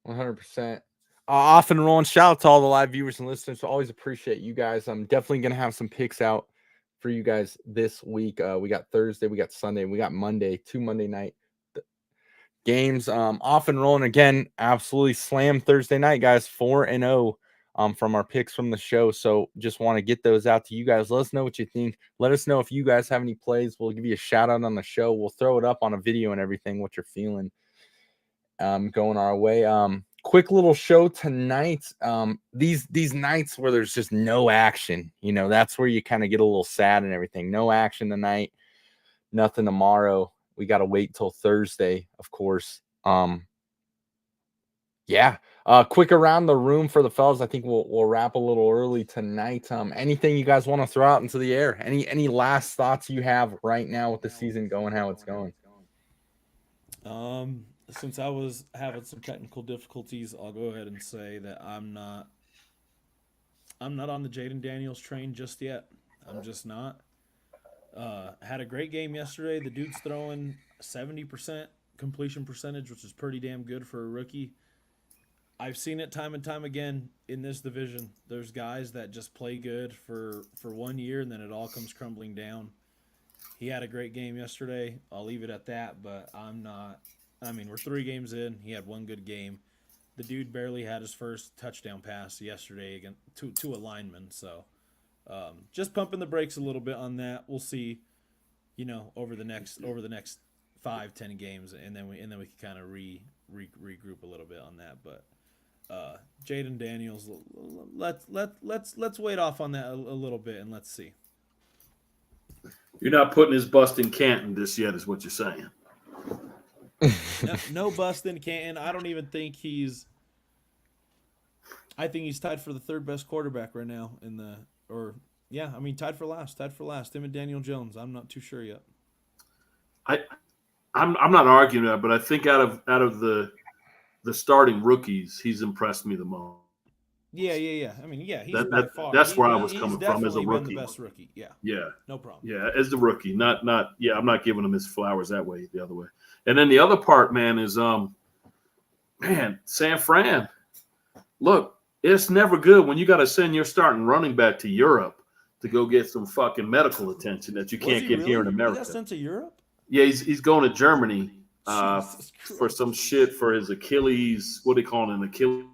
100%. Off and rolling. Shout out to all the live viewers and listeners. Always appreciate you guys. I'm definitely going to have some picks out for you guys this week. We got Thursday, we got Sunday, we got Monday, 2 Monday night games. Off and rolling again. Absolutely slam Thursday night, guys. 4-0 from our picks from the show. So just want to get those out to you guys. Let us know what you think. Let us know if you guys have any plays. We'll give you a shout out on the show. We'll throw it up on a video and everything, what you're feeling going our way. Quick little show tonight. These nights where there's just no action, you know, that's where you kind of get a little sad and everything. No action tonight, nothing tomorrow. We got to wait till Thursday, of course. Yeah. Quick around the room for the fellas. I think we'll wrap a little early tonight. Anything you guys want to throw out into the air? Any last thoughts you have right now with the season going, how it's going? Since I was having some technical difficulties, I'll go ahead and say that I'm not on the Jaden Daniels train just yet. I'm just not. Had a great game yesterday. The dude's throwing 70% completion percentage, which is pretty damn good for a rookie. I've seen it time and time again in this division. There's guys that just play good for 1 year and then it all comes crumbling down. He had a great game yesterday. I'll leave it at that, but I'm not. I mean, we're 3 games in. He had one good game. The dude barely had his first touchdown pass yesterday against to a lineman. So just pumping the brakes a little bit on that. We'll see, over the next 5-10 games, and then we can kind of regroup a little bit on that. But Jaden Daniels, let's wait off on that a little bit and let's see. You're not putting his bust in Canton just yet, is what you're saying. No bust in Canton. I don't even think he's. I think he's tied for the 3rd best quarterback right now tied for last. Him and Daniel Jones. I'm not too sure yet. I'm not arguing that, but I think out of the starting rookies, he's impressed me the most. Yeah. I mean, yeah, he's that's where I was coming from as a rookie. Been the best rookie. Yeah, no problem. Yeah, as the rookie, not. Yeah, I'm not giving him his flowers that way. The other way, and then the other part, man, is San Fran. Look, it's never good when you got to send your starting running back to Europe to go get some fucking medical attention that you can't get here in America. He got sent to Europe? Yeah, he's going to Germany for some shit for his Achilles. What do they call it? An Achilles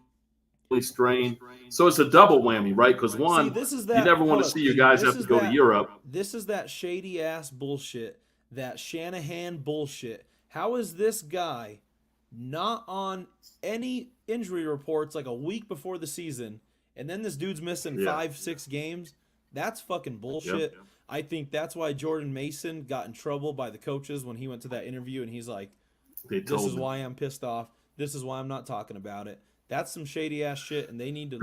strain. So it's a double whammy, right? Because one, you never want to see your guys have to go to Europe. This is that shady ass bullshit, that Shanahan bullshit. How is this guy not on any injury reports like a week before the season, and then this dude's missing 5-6 games? That's fucking bullshit. Yep. I think that's why Jordan Mason got in trouble by the coaches when he went to that interview and he's like, this is why I'm pissed off. This is why I'm not talking about it. That's some shady ass shit, and they need to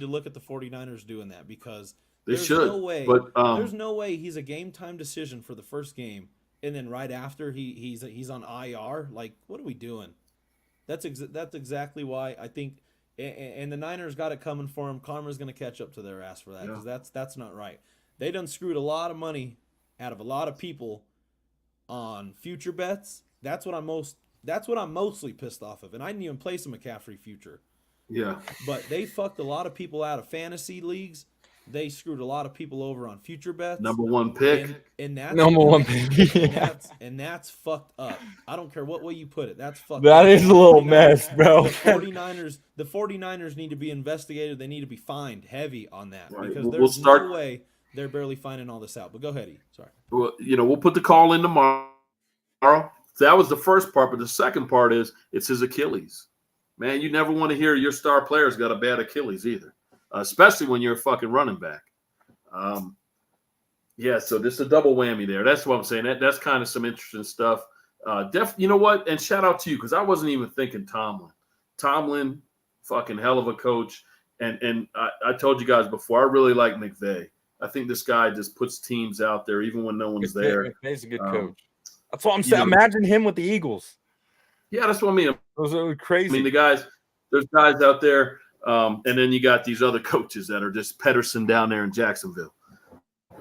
look at the 49ers doing that, because there's no way he's a game time decision for the first game, and then right after he's on IR. Like, what are we doing? That's exactly why I think, and the Niners got it coming for him. Karma's going to catch up to their ass for that, because that's not right. They done screwed a lot of money out of a lot of people on future bets. That's what I'm mostly pissed off of. And I didn't even play some McCaffrey future. Yeah. But they fucked a lot of people out of fantasy leagues. They screwed a lot of people over on future bets. Number 1 pick. And that's number 1 pick. Yeah. And that's fucked up. I don't care what way you put it. That's fucked up. That is a little mess, bro. The 49ers need to be investigated. They need to be fined heavy on that. Right. Because there's no way they're barely finding all this out. But go ahead, E. Sorry. Well, we'll put the call in tomorrow. That was the first part, but the second part is it's his Achilles. Man, you never want to hear your star player's got a bad Achilles either, especially when you're a fucking running back. So this is a double whammy there. That's what I'm saying. That's kind of some interesting stuff. You know what? And shout out to you, because I wasn't even thinking Tomlin. Tomlin, fucking hell of a coach. And I told you guys before, I really like McVay. I think this guy just puts teams out there even when no one's there. McVay's a good coach. That's what I'm saying. Imagine him with the Eagles. Yeah, that's what I mean. Those are crazy. I mean, there's guys out there, and then you got these other coaches that are just Pedersen down there in Jacksonville.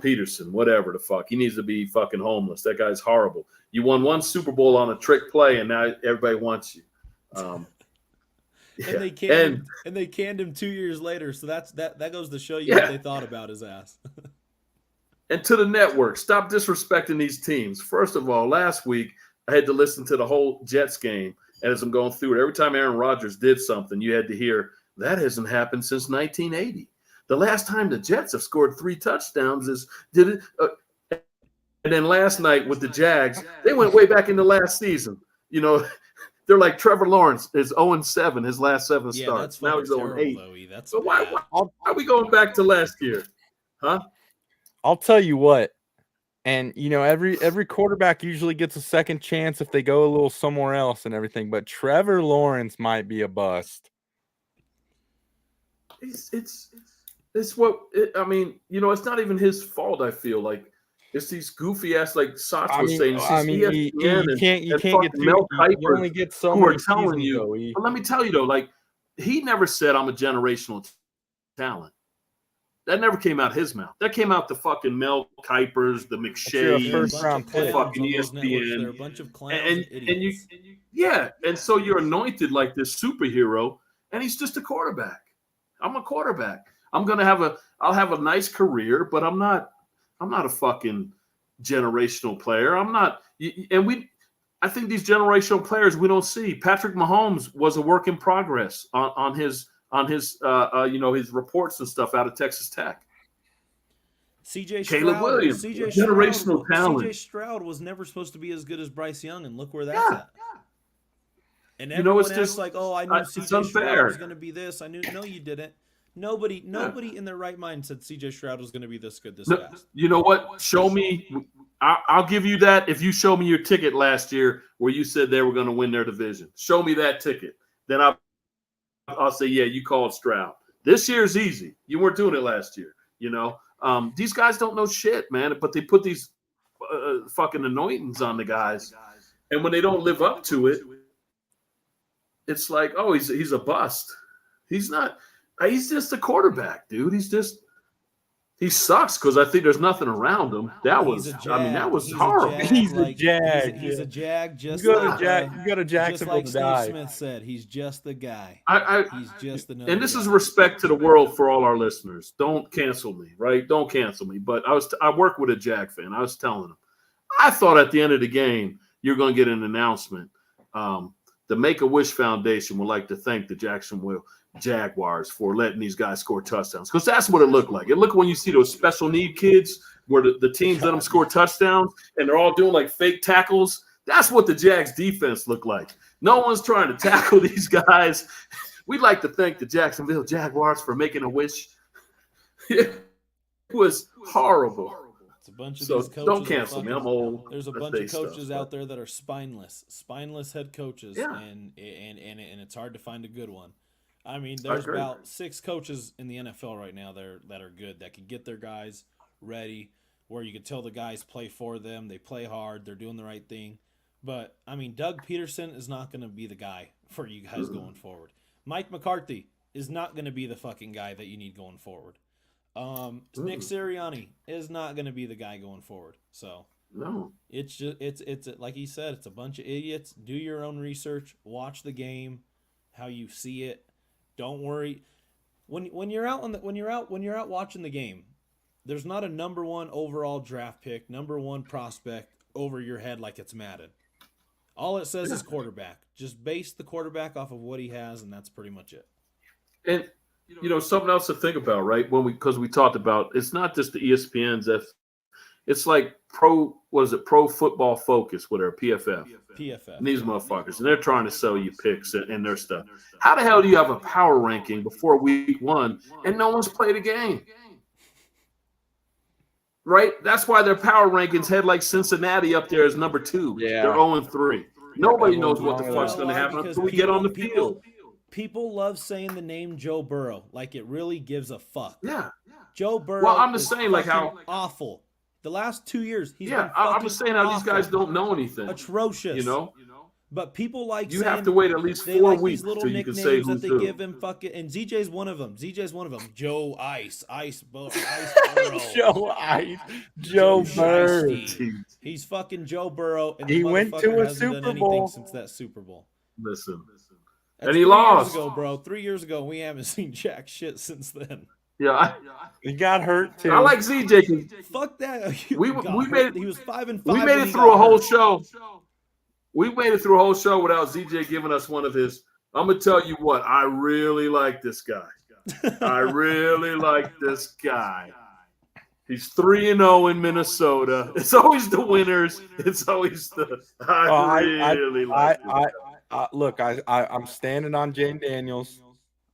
Peterson, whatever the fuck. He needs to be fucking homeless. That guy's horrible. You won 1 Super Bowl on a trick play, and now everybody wants you. And they canned him 2 years later. So that goes to show you what they thought about his ass. And to the network, stop disrespecting these teams. First of all, last week I had to listen to the whole Jets game, and as I'm going through it, every time Aaron Rodgers did something, you had to hear, that hasn't happened since 1980. The last time the Jets have scored 3 touchdowns and then last night with the Jags, they went way back into last season. They're like Trevor Lawrence is 0-7 his last 7 starts. Now he's 0-8. So why are we going back to last year? Huh? I'll tell you what. And every quarterback usually gets a second chance if they go a little somewhere else and everything. But Trevor Lawrence might be a bust. It's what I mean. It's not even his fault. I feel like it's these goofy ass, like Sots was saying. It's these ESPN you and can't get fucking Mel you only Kiper get so who are many telling seasons, you. though, E. But let me tell you though, like he never said I'm a generational talent. That never came out his mouth. That came out the fucking Mel Kipers, the McShays, first-round pick. fucking ESPN. They're a ESPN, bunch of clowns and idiots. and so you're anointed like this superhero, and he's just a quarterback. I'm a quarterback. I'll have a nice career, but I'm not a fucking generational player. I'm not. I think these generational players we don't see. Patrick Mahomes was a work in progress on his his reports and stuff out of Texas Tech. Caleb Williams, generational talent. CJ Stroud was never supposed to be as good as Bryce Young, and look where that's at. And everyone acts like, "Oh, I knew CJ Stroud was going to be this. I knew." No, you didn't. Nobody in their right mind said CJ Stroud was going to be this good this fast. You know what? Show me. I'll give you that if you show me your ticket last year where you said they were going to win their division. Show me that ticket. Then I'll say, yeah, you called Stroud. This year's easy. You weren't doing it last year. These guys don't know shit, man. But they put these fucking anointings on the guys, and when they don't live up to it, it's like, oh, he's a bust. He's not. He's just a quarterback, dude. He sucks because I think there's nothing around him. That was horrible. He's a jag. He's a jag. Just you go to Jacksonville just like to Steve die. Smith said, he's just the guy. He's just another. And this guy. is respect to the world for all our listeners. Don't cancel me, right? Don't cancel me. But I work with a Jag fan. I was telling him, I thought at the end of the game you're going to get an announcement. The Make-A-Wish Foundation would like to thank the Jacksonville Jaguars for letting these guys score touchdowns, because that's what it looked like. It looked when you see those special need kids where the teams let them score touchdowns and they're all doing like fake tackles. That's what the Jags defense looked like. No one's trying to tackle these guys. We'd like to thank the Jacksonville Jaguars for making a wish. It was horrible. It's a bunch of So these coaches. don't cancel me. I'm old. There's a bunch of coaches out there that are spineless head coaches, and it's hard to find a good one. I mean, there's about 6 coaches in the NFL right now that are good, that can get their guys ready, where you can tell the guys play for them, they play hard, they're doing the right thing. But, I mean, Doug Peterson is not going to be the guy for you guys going forward. Mike McCarthy is not going to be the fucking guy that you need going forward. Nick Sirianni is not going to be the guy going forward. So, no, it's just it's like he said, it's a bunch of idiots. Do your own research, watch the game, how you see it. Don't worry. When you're out watching the game, there's not a number 1 overall draft pick, number 1 prospect over your head like it's Madden. All it says is quarterback. Just base the quarterback off of what he has, and that's pretty much it. And something else to think about, right? Because we talked about, it's not just the ESPNs. It's like Pro Football Focus, whatever, PFF. And these motherfuckers, and they're trying to sell you picks and their stuff. How the hell do you have a power ranking before week 1 and no one's played a game? Right? That's why their power rankings had like Cincinnati up there as number 2. Yeah. They're 0-3. Nobody knows what the fuck's going to happen until we get on the field. People love saying the name Joe Burrow like it really gives a fuck. Yeah. Joe Burrow. Well, I'm just saying, like how awful. The last 2 years, he's been I'm just saying how these guys don't know anything. Atrocious. But people like you saying, have to wait at least 4 weeks till you can say who's that they who. give him fucking, and ZJ's one of them. Joe Ice Burrow. Joe Bird. He's fucking Joe Burrow, and he went to a Super Bowl since that Super Bowl. Listen. That's and he lost. 3 years ago, bro. 3 years ago, we haven't seen jack shit since then. Yeah, he got hurt too. I like ZJ. Fuck that. We made it. He was 5-5. We made it through a whole show. We made it through a whole show without ZJ giving us one of his. I'm gonna tell you what. I really like this guy. I really like this guy. He's 3-0 in Minnesota. It's always the winners. It's always the. Look, I'm standing on Jane Daniels.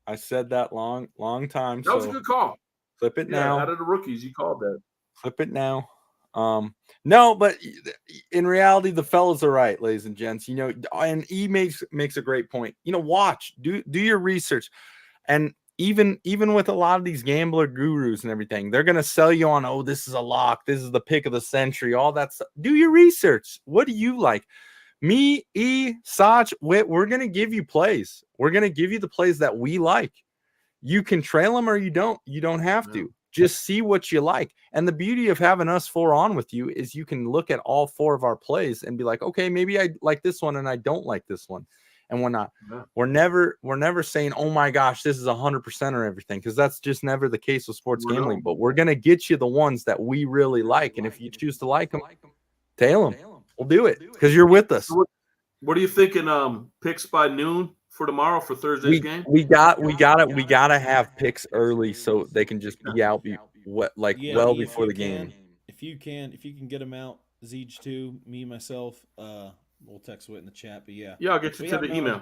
I said that long time. That was a good call. Flip it now. Out of the rookies, you called that. Flip it now. No, but in reality, the fellas are right, ladies and gents. You know, and E makes a great point. You know, watch, do your research, and even with a lot of these gambler gurus and everything, they're gonna sell you on, oh, this is a lock, this is the pick of the century, all that stuff. Do your research. What do you like? Me, E, Sach, Wit, we're gonna give you plays. We're gonna give you the plays that we like. You can trail them or you don't. You don't have to. Just see what you like. And the beauty of having us four on with you is you can look at all four of our plays and be like, okay, maybe I like this one and I don't like this one. And we're not. Yeah. We're never saying, oh my gosh, this is 100% or everything, because that's just never the case with sports gambling. But we're gonna get you the ones that we really like, and if you choose to like them, tail them. We'll do it because you're with us. What are you thinking? Picks by noon for tomorrow for Thursday's game? We gotta have picks early so they can just be out well before the game. If you can get them out, Zeech too, me myself, we'll text it in the chat. But yeah, I'll get you to the email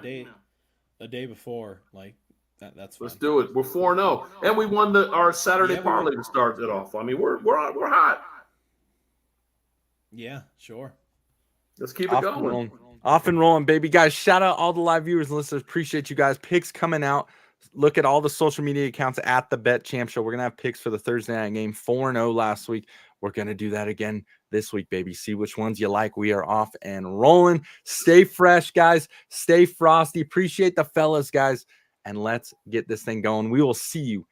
a day before, like that's fine. Let's do it. We're 4-0, and we won our Saturday parlay to start it off. I mean, we're hot. Yeah, sure. Let's keep it going. Off and rolling, baby. Guys, shout out all the live viewers and listeners. Appreciate you guys. Picks coming out. Look at all the social media accounts at the Bet Champ Show. We're going to have picks for the Thursday night game. 4-0 last week. We're going to do that again this week, baby. See which ones you like. We are off and rolling. Stay fresh, guys. Stay frosty. Appreciate the fellas, guys. And let's get this thing going. We will see you